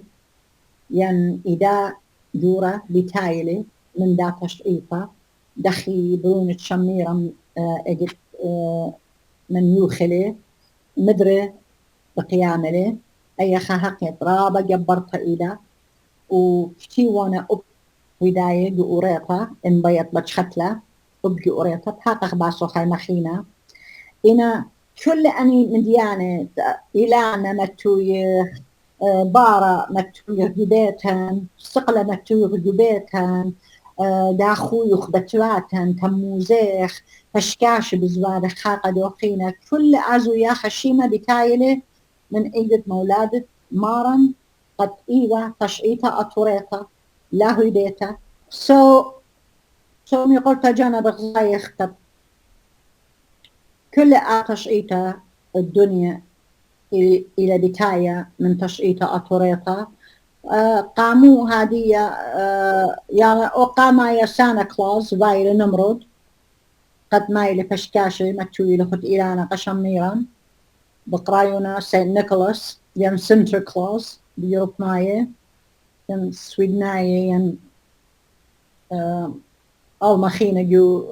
[SPEAKER 2] ين إذا دورة بتايلة من دا تشعيطة دخي برونة شميرة اجت من يوخلي مدري بقيامله أي خاقت رابا جبرت إلى وكتي وانا أب وداية جوريطة إن بيت بتشختلة أب جوريطة بحقق باسو خاي مخينة إنا كل أني مديانة إلانا متويه بارا متويه جبيتهن سقلة متويه جبيتهن داخو يخبتواتهن تموزيخ فشكاش بزوار خاقة دوخينة كل أزو يا خشيمة بتايلة من إيدة مولادة مارن قد إيوة تشعيطة أطوريطة لا هيديتا سو قلت جانا بغزايخ كل تشعيطة الدنيا إلى بتاية من تشعيطة أطوريطة قاموا هذه يعني وقام يا سانتا كلوز بايل نمرود قد مايل فشكاشي مكتوي لخد إيلانا قشميرا بقرايونا سين نيكولاس ين سنتر كلوز بيوروب مايه ين سويدنايه ين المخينة جو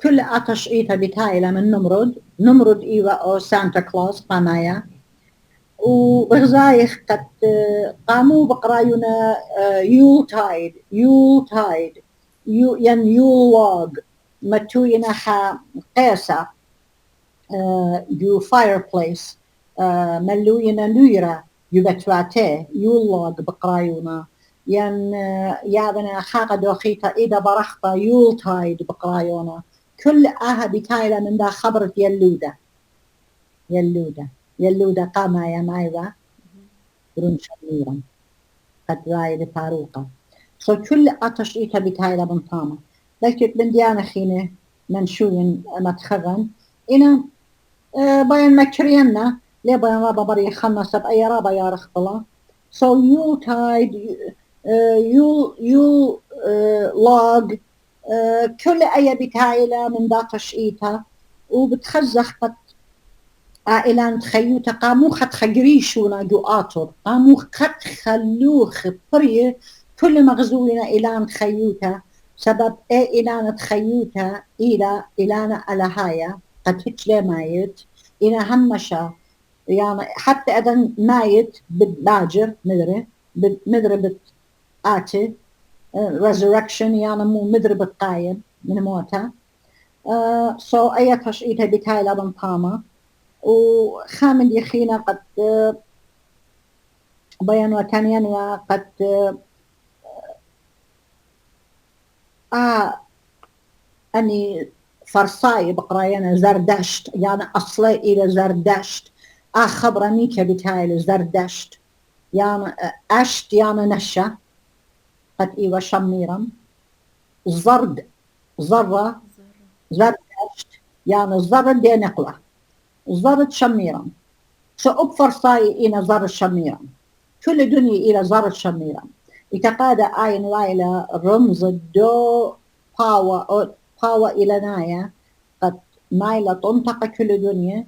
[SPEAKER 2] كل تشعيطة بتايلة من نمرود إيوة أو سانتا كلوز قامايا وبغزايخ قد قاموا بقرايونا يول تايد ين يول لوغ متوينا خا قيسة جو فاير بليس ملوينا نويرة يبتواتي يول لوغ بقرايونا ين يابنا خاقة دوخيطة إذا برخطة يول تايد بقرايونا كل بتايلة من دا خبرت يلودة قاما يا مايوة برون شميرا قد رايد فاروقة كل تشعيطة بتايلة بنطامة لكن من ديانا خينة منشوين متخغن إنا بيان مكرينا ليه بيان رابا بري خمسة بأي رابا يا رخبلا يو تايد يو لوغ كل أي بتايلة من دا تشعيطة وبتخزخ قد عائلان تخيوتا قامو خد خجريشونا جو آطر قامو خد خلوخ بريه كل مغزونا إلان تخيوتا سبب إلان تخيوتا إلان على هايا قد هيك ليه مايت إنا همشا يعني حتى أذن مايت بالباجر مدري بتآتي resurrection يعني مو مدري بتقايم من موتا أي تشعيتها بتايلا بنطامة وخامن يخينا قد بيان وكانيان قد أني فرصاي بقراينا زردشت يعني أصلي إلى زردشت خبرني كبتايل زردشت يعني أشت يعني نشا قد إيوة شميرا زردشت يعني الزرد دي نقلة زرد شميرا سأبفر صاي إنا زرد شميرا كل دنيا إلى زرد شميرا يتقاد آين لايلة رمز الدو باوا إلى نايا قد مايلة تنطق كل دنيا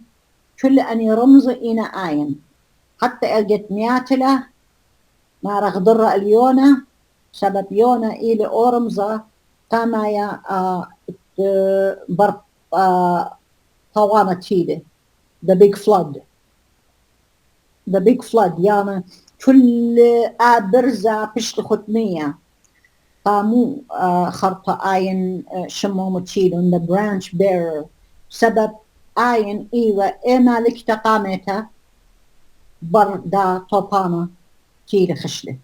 [SPEAKER 2] كل أني رمز إنا آين حتى ألقت مياتلة ما رغضر اليونا سبب يونا إلى أورمزة كما طوانة تيلة the big flood يعني كل برزة بشت ختمية قاموا خرطة آين شموم تيلون the branch bearer سبب آين إيوة مالك تقامتها بردا طوبانة تيلة خشلة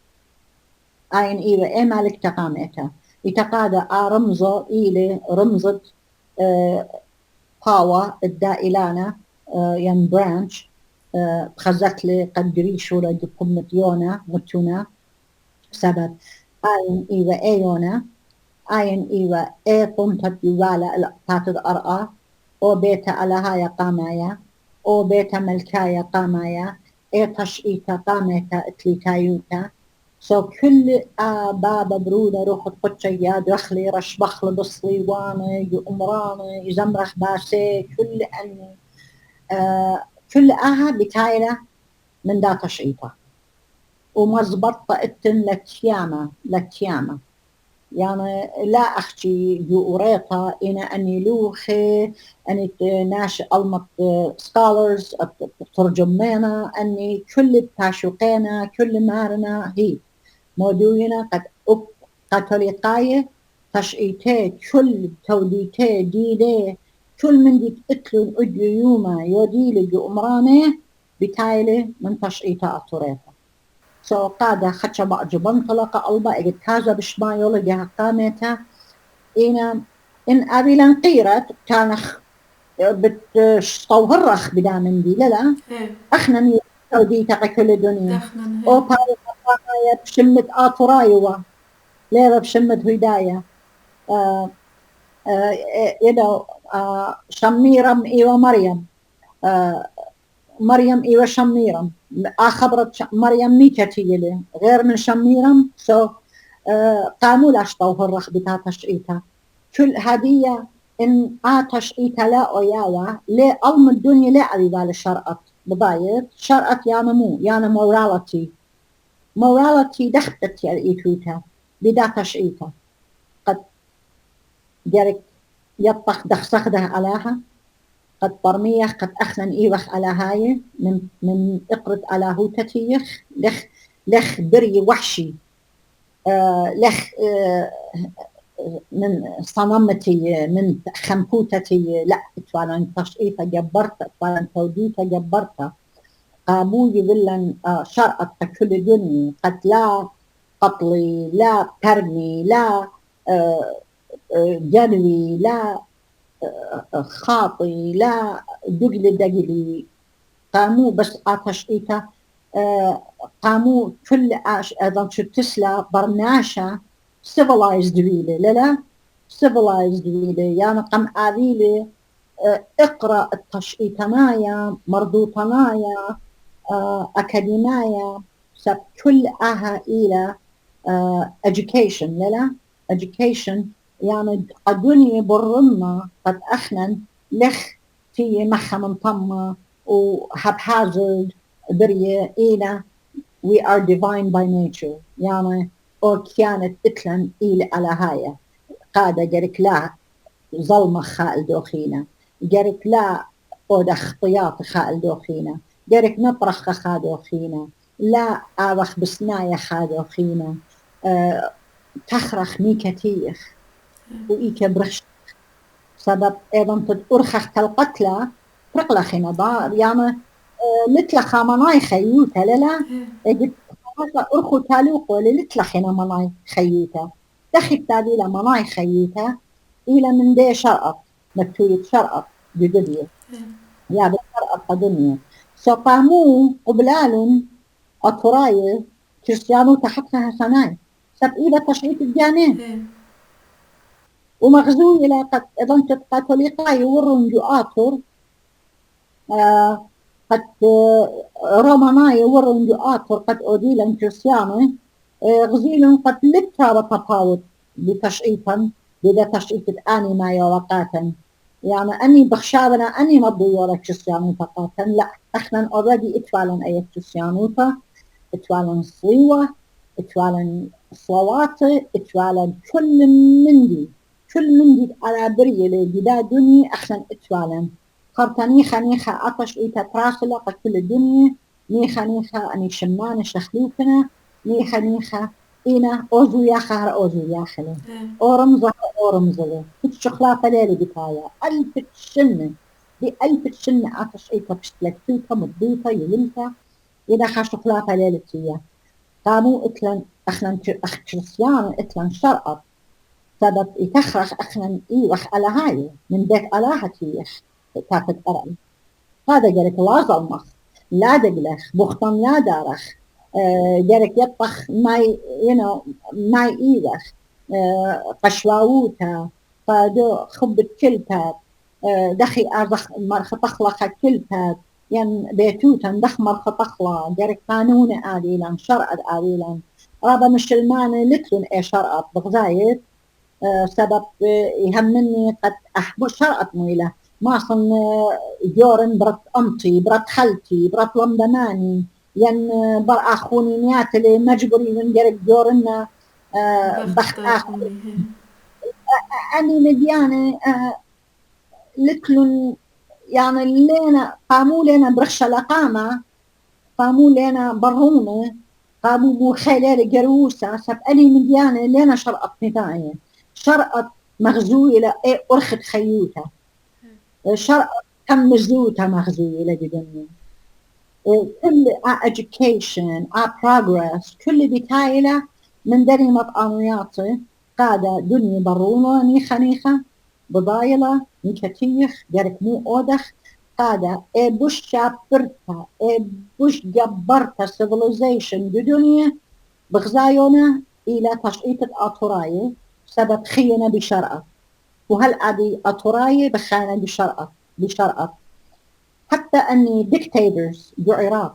[SPEAKER 2] آين إيوة مالك تقامتها يتقاد رمزة إلى رمزة باوا الدائلانة ين برانش بخزت لي قدري شو لدي قمة يونا متونا سبب آين إيوة يونا آين إيوة قمتت يوالا تاتد أرقى أو بيتا على هاي قامايا أو بيتا ملكايا قامايا تشئيتا قامتا اتليتايوتا كل بابا برودة روح تقطش يا دخلي رش بخل بصلي وانا يأمراني يزمرخ باسي كل أني كل بتايلة من دا تشعيطة ومزبطة اتن لتيامة يعني لا أختي يوريتا إن أني لوخي أني ناش ألمت سكولرز ترجمانا أني كل بتاشوقينا كل مارنا هي مودوينا قد كاثوليقاية تشعيتي كل توليتي ديلي كل من دي تقتلون أديو يوما يوديلي أمراني بتايلي من تشعيتا أطوريتا قادة خدشة بقى جبن طلقة قلبة اجد كازا بشمايولة جها قامتا إن أبيلان قيرت كان بتطوهرخ بدا من دي لا احنا مي دي تقى كل الدنيا او باي بشمت آطرايوة ليه بشمت هداية شميرم ايوه مريم مريم ايوه شميرم خبرت مريم ميتتي غير من شميرم قاموا لاش طوهرخ بتا تشعيتا كل هدية إن تشعيتا لا أياوة لا ألم الدنيا لا أريد الشرقت بضاير شرقت يانا مو يانا مورالتي دخلت يا إيتوتا بدا تشعيتا قد جارك يطخ دخسخده علىها قد برميخ قد أخنن إيوخ على هاي من إقرت على هوتتيخ لخ بري وحشي لخ من صنمتي من خنفوتتي لا فعلا تشقيفة جبرت فعلا توديتها جبرت قابوي بلن شرقت كل الدنيا قد لا قتلي لا كرمي لا جنوي لا خاطي لا دقلي قاموا بس تشقيفة قاموا كل أيضا شو تسلا برناشة civilized ويلي لا civilized ويلي يعني قم آذيلي اقرأ التشقيتنايا مرضوطنايا أكاديمايا سب كل إلى education لا education يعني الدنيا برنا قد أخنن لخ في محا منطمة وhaphazard برية إلى we are divine by nature يعني أو كانت إتلن إلى على هاي قادة جرك لا ظلمة خائل دوخينا جرك لا أو اختياط خائل دوخينا جرك نطرخ خا دوخينا لا آوخ بسنايا خا دوخينا تخرخ ميكتيخ وإيك برخش سبب أيضا تتأرخخ كالقتلى برقلخنا ضار يعني لتلخا مناي خيوتا لا أرخو تالوقو لتلخنا مناي خيوتا دخل تاليلا مناي خيوتا إلى من دي شرقت مكتوية شرقت بجدية يا بشرقت قدنية قاموا قبلال أطراية كريستيانو تحتها سناي سب إلى تشعيط الجانين ومغزو إلى قد إذن كاتوليقاي يورون جو آطر قد روماناي ورن جو آطر قد أوديلا كريستيانو غزيلن قد لتا وتفاوت بتشعيطا بدا تشعيط آني ما يوقاتا يعني أني بخشابنا أني مضيورة كريستيانو تقاتا لا احنا already اتفعلن أي كريستيانوتا اتفعلن صليوة اتفعلن صلواتي اتفعلن كل من دي على برية لجدا دنيا احنا اتفعلن خرطاني خنيخة عطش إيتا تراسلة قد كل الدنيا ني خنيخة أني شمان شخلوكنا ني خنيخة إينا أوزو ياخر أوزو ياخلي أورمزة تشخلافة ليلي بتايا ألف تشنة دي ألف تشنة عطش إيتا بشتلكتوتا مضيطة يلمتا إذا خشخلافة ليلي تيا قاموا إتلن أخنا كريستيان إتلن شرقت سبب يتخرخ أخنا إيوخ على هاي من بيت ألاهتيخ تاخد أرم هذا جرك لا ظلمخ لا دقلخ بختم لا دارخ جرك يطخ ماي ماي إيدخ قشواوتا فادو خبت كلبات دخي أرخ مرخطخلخ كلبات ين بيتوتا دخ مرخطخلا جرك قانون آليلا شرع آليلا رابا مش المعنى لتلون اي شرقت بغزايت سبب يهمني قد مش شرقت مويلة ما صن جورن برت أمتي برت خالتي برت لمدماني ين بر أخوني نياتلي مجبوري من جرق جورنا بخت أخو أني مديانة لتلون يعني لينا قاموا لنا برخشة لقامة قاموا لنا برهونة قاموا مو خيلة جروسة سب أني مديانة لنا شرقت نداية شرقت مغزولة إيه أرخت خيوتها شرقت تم مزوتها مغزولة جدني كل education progress كل بتايلة من دري مطعمياتي قادة دنيا برونة نيخة بضايلة نكتيخ جرك مو أودخ قادة بوش شابرتا بوش جبرتا civilization بدنيا بغزايونا إلى تشقيطة أطراية سبب خيانة بشرقة وهل أدي أطراية بخانة بشرقة حتى أني dictators جو عراق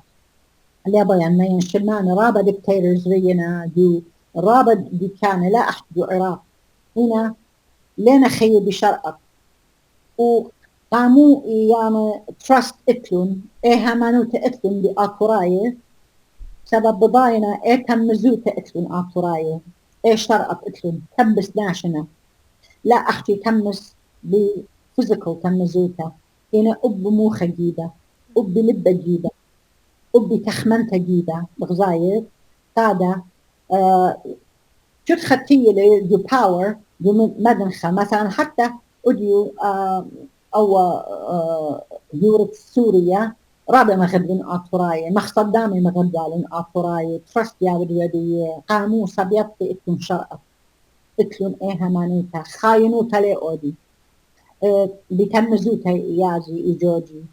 [SPEAKER 2] لا بيان ما ينشلمان رابا dictators رينا جو رابا دي كان لا أحد جو عراق هنا لنا خي بشرقة وقاموا يعني trust إتلون إيه همانو تأتلون بأطراية سبب بضاينا إيه تمزو تأتلون أطراية إيه شرقة إتلون تبس ناشنا لا أختي تمس بفيزيكال تمزوتا هنا أب موخة جيدة أب لبة جيدة أب تخمنتها جيدة بغزاية قادة شد خطية لدو باور دو مدنخة مثلا حتى أديو أو يورت سوريا رابع مغدلين أطراية مخصد دامي مغدالين أطراية ترست يا بدي قاموسة بيبطي إتلون شرقة إتلون إيها مانيتا خاينو تلي أودي بتمزوتا يازي إيجوجي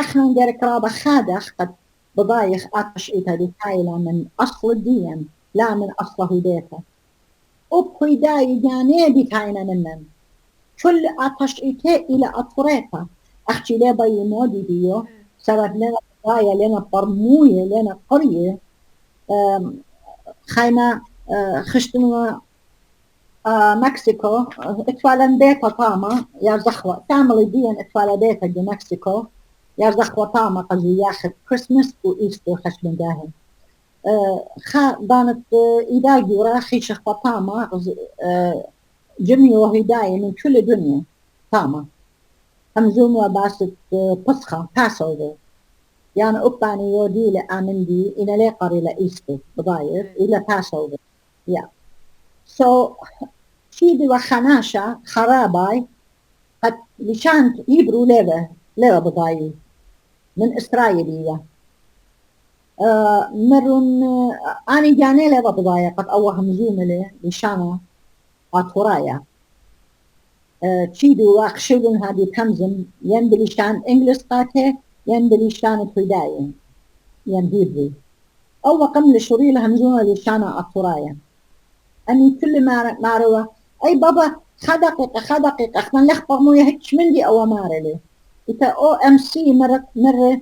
[SPEAKER 2] إحنا نديرك رابع خادخ قد بضايخ أطش إيتا دي تايلة من أصل الدين لا من أصل هديتا أبقي داي جاني بتاينا منن كل أطش إيتا إلى أطريتا أختي لي باي مودي ديو سبب لنا بضايا لنا برموية لنا قرية خاينا خشتنا مكسيكو اتفعلن بيتا طاما يا زخوة تعمل دين اتفعل بيتا دي مكسيكو يا زخوة طاما قد ياخد كريسمس وإيستر خشبن داهن خا دانت إيداجي وراخي شخوة طاما جميع وهداية من كل دنيا طاما همزون وباسط بسخة باسوفر يعني أباني يودي لآمن دي إنا ليقري لإيستر بضاير إلى باسوفر يا So شيدي وخناشة خراباي قد لشان يبرو ليبا بضايو من إسرائيلية مرون أنا جاني ليبا بضايا قد أوه مزوملي لشانة أطورايا شيدي وخشلون هذه تمزم ين بلشان إنجلس قاته ين بلشان تهداية ين هيبري أوه قمل شوري لها مزومة لشانة أطورايا أني كل ما روى أي بابا خدقيقة أخنا لخبر مو يهكش من دي أو مارلي إتا أو أم سي مرة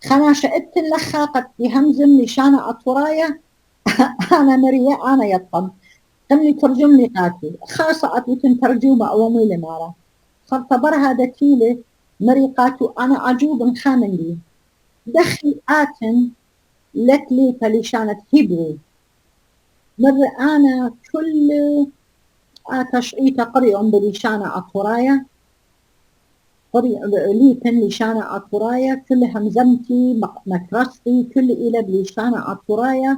[SPEAKER 2] خناشة إتن لخاقت يهمزم لشانة أطورايا أنا مريا أنا يطم قملي ترجم لي قاتي خاصة أتوتن ترجمة أو ميلي مارا خلطبر هذا تيلي مريقاتو أنا أجوب خامن لي دخل آتن لتلي فلشانة هبري مرة أنا كل تشعيت قرية بلشانة أطورايا قرية ليتن لشانة أطورايا كل همزمتي مكرستي كل إلى بلشانة أطورايا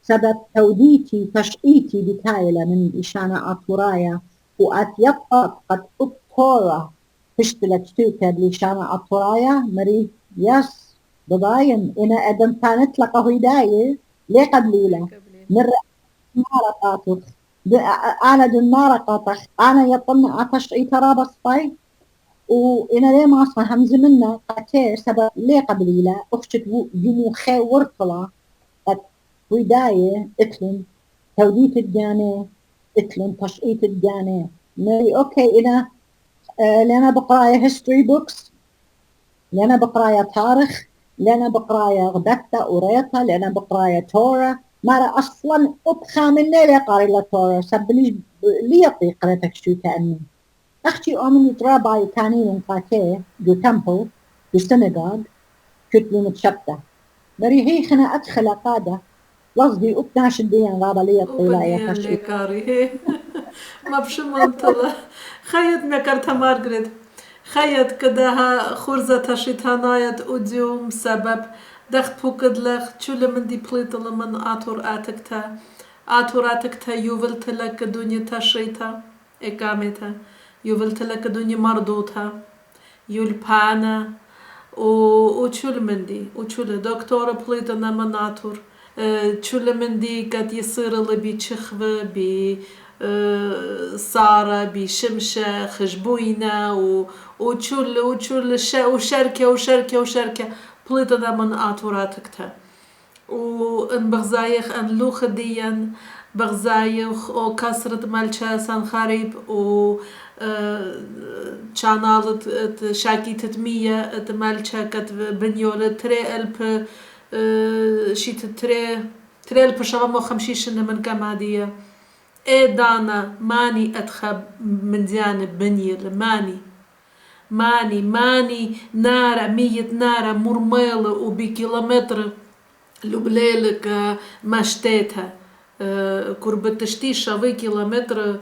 [SPEAKER 2] سبب توديتي تشعيتي بتايلة من لشانة أطورايا وأتيبقى قد أبطورة فشتلت توكا بلشانة أطورايا مري يس بضاين إنا أدم كانت لقى هداية ليه قبليلة مرة مارقاتك أنا دون مارقاتك أنا يطلنا عطش أي ترابص طي وإنا ليه ما أصلا همز منا قاتير سبب ليه قبليلة أختك جمو خي ورطلة قد وداية إتلن توديت الجاني إتلن تشقيت الجاني مري أوكي إنا لنا بقرايا history books لنا بقرايا تاريخ لنا بقرايا غدتا وريتا لنا بقرايا تورا مرة أصلا أبخى من ليلة قاري لطورة سبلي ليطي قريتك شو تأني أختي أمني ترابع تاني فاتيه جو تمبل جو سيناغوج كتلو متشبتة بري خنا أدخل قادة لصدي أبناش الدين غابة لي الطيلة
[SPEAKER 1] وبديان
[SPEAKER 2] تشئي
[SPEAKER 1] ليكاري ما بشمان طلع خيط مكرتها مارغريت خيط كدها خرزة تشيتها نايت أوديوم سبب دخت بوكد لخ تشول من دي بليت من آتور آتكتا يوفلت لك دنيا تشيتا إقامتها يوفلت لك دنيا مردوتها يلبانا وتشول مندي وتشول دكتورة بليتنا من آتور تشول مندي قد يصير اللي بيتشخبة صارة بشمشة خشبوينة وتشول وشركة بليتنا من آتوراتكتا وان بغزايخ ان لوخ ديان بغزايخ او كسرت مالشا سان خريب و شانالت شاكي تتمية مالشا كت بنيولة تري الب شيت تري الب شغمو خمشيشن من كمادية اي دانا ماني ادخب من جانب بنيل ماني نارا 100 نارا مرميلة وبكيلومتر لبليلك ماشتيتها كربتشتي شوي كيلومتر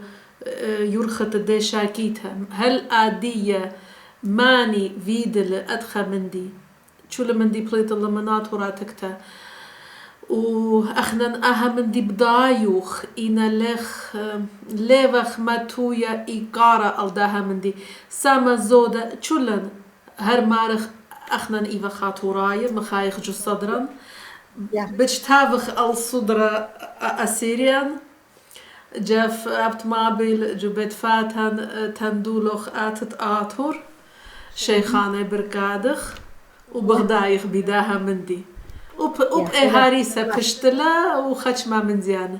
[SPEAKER 1] يرخت دي شاكيتها هل آدية ماني فيدل أدخى مندي شو لمندي بليت اللمنات وراتكتا وأخنا أهم مندي بدايوخ إنا ليوخ ماتويا إيقارة ألداها مندي ساما زودة شولن هر مارخ أخنا إيفا خاطوراي مخايخ جو صدرا بجتافخ الصدرة أسيريان جاف أبت مابيل جو بيتفاتن تندولوخ آتت آتور شيخانة بركادخ وبغدايخ بداها مندي اي هاريسة بشتلا وخشما من زيانة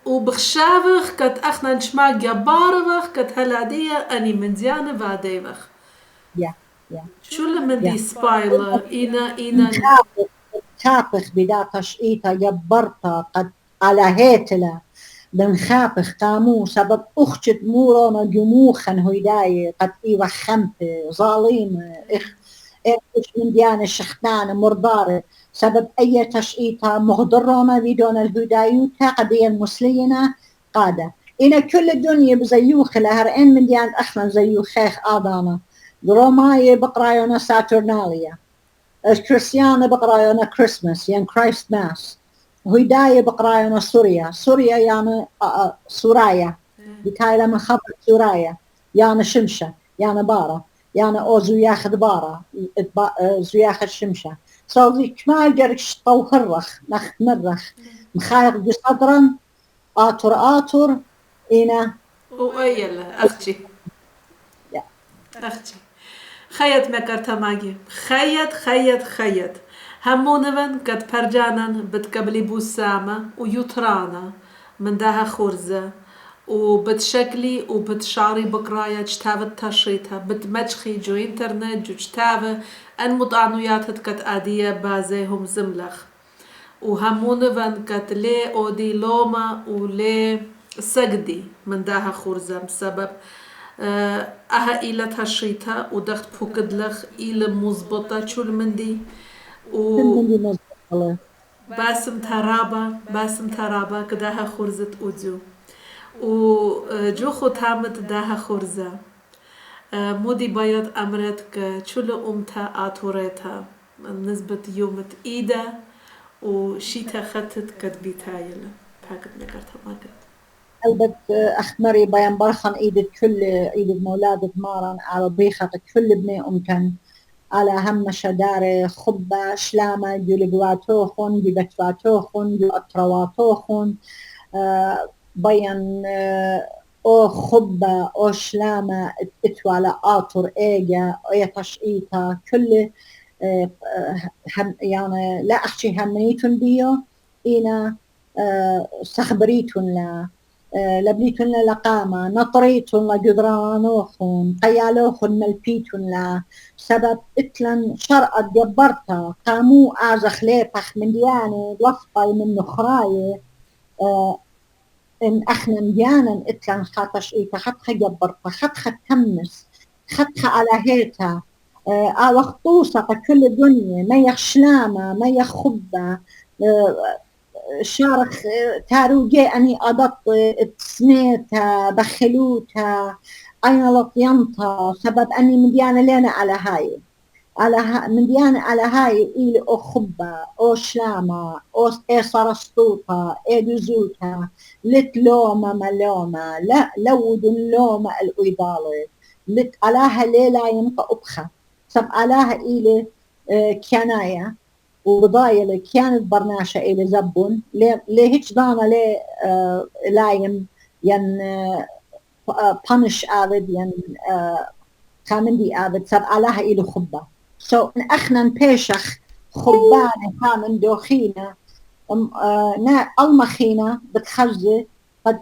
[SPEAKER 1] وبخشافخ كت أخنا نشما جبارفخ كت هلادية أني من زيانة بعديفخ شو لمن دي سبايلر إنا
[SPEAKER 2] خابخ بدا تشقيتا جبرتا قد على هيتلا من خابخ قامو سبب أخشت مورونا جموخا هيداي قد إيوه خمت ظالم إخش من ديانة الشختان مرضارة سبب أي تشقيتا مغدرونا بدون الهدايوتا قضية المسلينة قادة إن كل الدنيا بزيوخ لهرئين من ديانة أخنا زيوخيخ آدانا روماي بقرايونا ساترناليا الكريستيان بقرايونا كريسماس يعني كرايست ماس هداية بقرايونا سوريا يعني سورايا بتايلا من خبر سورايا يعني شمشة يعني بارة يعني أو زياخد بارة زياخد شمشة صوزي كمال جرش طوهرخ نخ مرخ مخايق بصدرا آتر إنا
[SPEAKER 1] وأيلا أختي أختي خيط مكرتا ماجي خيط همونفن قد برجانن بتقبلي بوسامة ويطرانا من داها خرزة وبتشكلي وبتشعري بقرايا جتابة تشريتها بتمجخي جو انترنت جو جتابة ان مطعنويات كت آدية بازيهم زملخ وهمونفن كت لي أودي لوما ولي سجدي من داها خرزة بسبب أها إلى تشريتها ودخت بوكد لخ إلى مزبطة شول مندي و باسم ترابا كداها خرزة أوديو وجو ختامت داها خرزة مودي بيض أمرت كشول أمتا آتوريتا نسبة يومت إيدا وشيتا خطت كدبيتايل باكت مكرتا ماكت
[SPEAKER 2] قلبت أخمري بيان برخن إيدت كل إيدت مولادة مارن على ضيخة كل بني أمكن على هم شدارة خبة شلامة جلقواتوخن جبتواتوخن جأطرواتوخن بيان أو خبة أو شلامة اتوالى آطر إيجا أو يتشقيتا كل هم يعني لا أحكي همنيتن بيو إنا سخبريتن لا لبليتن لقامة نطريتن لجدرانوخن قيالوخن ملبيتن لا سبب اتلن شرقت جبرتا قامو آزخ ليبخ من ديانة لفطي من نخراية إن إحنا مديانا اتلن خاطش إيتا خدخ جبرتا خدخ تمس خدخ على هيتا وخطوصة كل الدنيا ما يخشلامة ما يخبة شارخ تاروجي أني أضط تسنيتها بخلوتها أين لطينتها سبب أني مديانة لنا على هاي مديانة على هاي إلي أو خبة أو شلامة أو إيه صرستوطة إيه دزوتها لت لومة ملومة لا لود لومة الأيضالة لت علىها ليلة ينقى أبخة سب علىها إلي كناية وبضايل كانت برناشة إلي زبون ليهيش دانا لي لايم ين بانش آبد ين كامندي آبد سب علىها إلي خبة إن إحنا نبيشخ خبانة كامن دوخينا نا المخينا بتخزي قد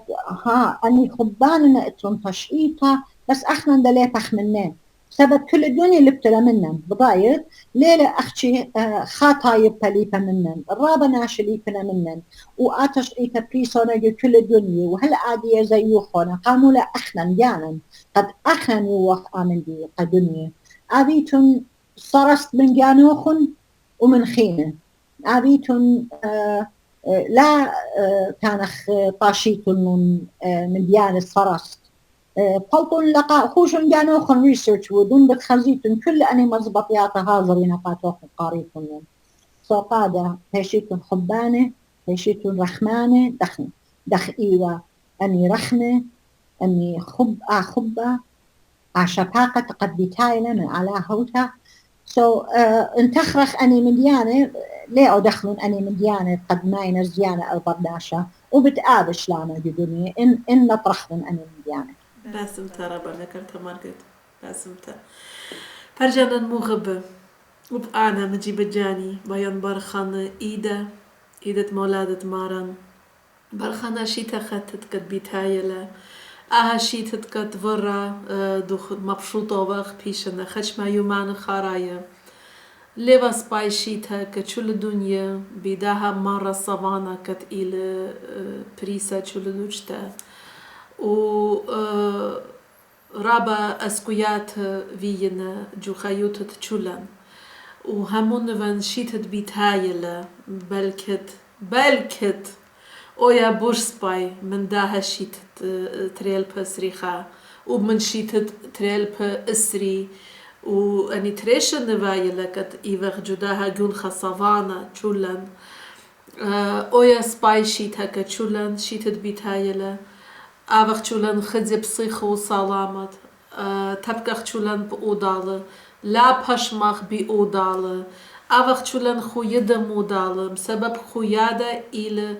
[SPEAKER 2] أني خباننا اترم تشقيطة بس إحنا ندليتخ منين سبب كل الدنيا اللي بتلا منن بضايد ليلة أختي خاطايب بليبا منن الرابة ناشي ليبنا منن وآتش إيتا بريسونا كل الدنيا وهل عادية زيوخونا قاموا لا إحنا نجانا قد إحنا نيوخ آمن دي قدنيا أبيتن صرست من جانوخن ومن خينا أبيتن لا كانخ طاشيتن من ديان صرست قلتن لقاء خوشن جانوخن ريسيرش ودون بتخزيتن كل أني مزبطيات هازرين قاتوخن قاريتن سوقادة هشيتن خبانة هشيتن رحمانة دخ إيوة أني رحمة أني خبة عشفاقة قد بتايلة من على هوتا انتخرخ أني مديانة ليه أدخلون أني مديانة قد ماين الزيانة البرداشة وبتقابش لانا دي دنيا إن نطرحون أني مديانة
[SPEAKER 1] باسم ترى بنكرت ماركت باسم ترى فرجانا المغبة وبقعنا مجيب الجاني بيان برخان إيدة مولادة مارن برخانا شيتا خطت قد بيتايلة شيتت قد ورا دوخ مبسوطة وقت بيشنا خشما يومان خرايا ليوا سباي شيتا كتشول الدنيا بداها مرة صفانا كت إلى بريسا تشول دوشتا و رابا أسكويات فينا جو خيوتة تشولان وهمون فان شيتت بيتايلة بلكت اويا بوش سباي من داها شيتت تريل بسريخا ومن شيتت تريل بسري واني تريشن نفايلة كت ايوغ جداها جون خصافانا تشولان اويا سباي شيت هكا تشولان شيتت بيتايلة آوغ تشولان خدزي بصيخ وصالامت تبقى تشولان بأودالة لا بشمخ بأودالة آوغ تشولان خويدة مودالة بسبب خويادة إلى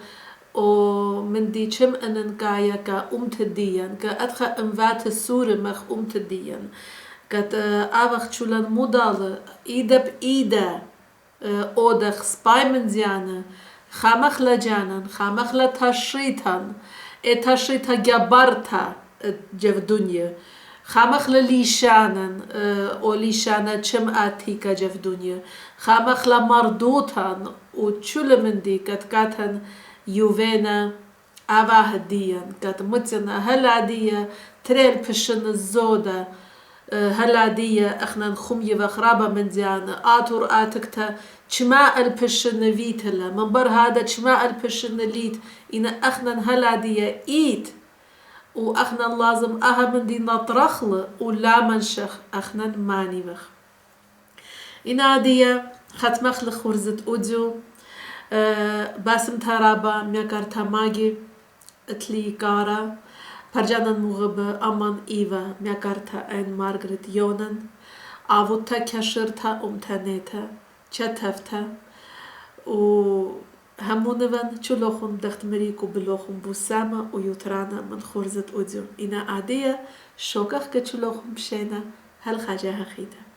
[SPEAKER 1] او من دي چم انن قايا كا امتديا كا ادخا انفات السورة مخ امتديا كات آوغ تشولان مودالة إيدا بإيدا أودخ سباي من زيانا خامخ لجانا خامخ لتشريطا تشريطا جبرتا جف دنيا خامخ لليشانا او ليشانا چم آتيكا جف دنيا خامخ لمردوتا وچول من دي كاتن يوفينا آواه ديان كات متنا هلا ديا تريل بشن الزودة هلا ديا اخنا نخمي وخرابة من زيانا آتور آتكتا چما البشن فيتلا من بر هذا چما البشن ليت إن اخنا هلا ديا إيت واخنا لازم من دي نطرخل ولا منشخ اخنا ماني وخ إن ديا ختمخ لخورزة أوديو باسم ترابا ميكارتا ماجي اتلي كارا برجانا مغبة أمان إيفا ميكارتا أن مارغريت يونان آوتا كشرتا أمتانيتا چتفتا و همونوان چلوخون دخت مريكو بلوخون بوساما و يوترانا من خورزة أوديو إنا عادية شوكخ كچلوخون بشينا هل خاجها خيدا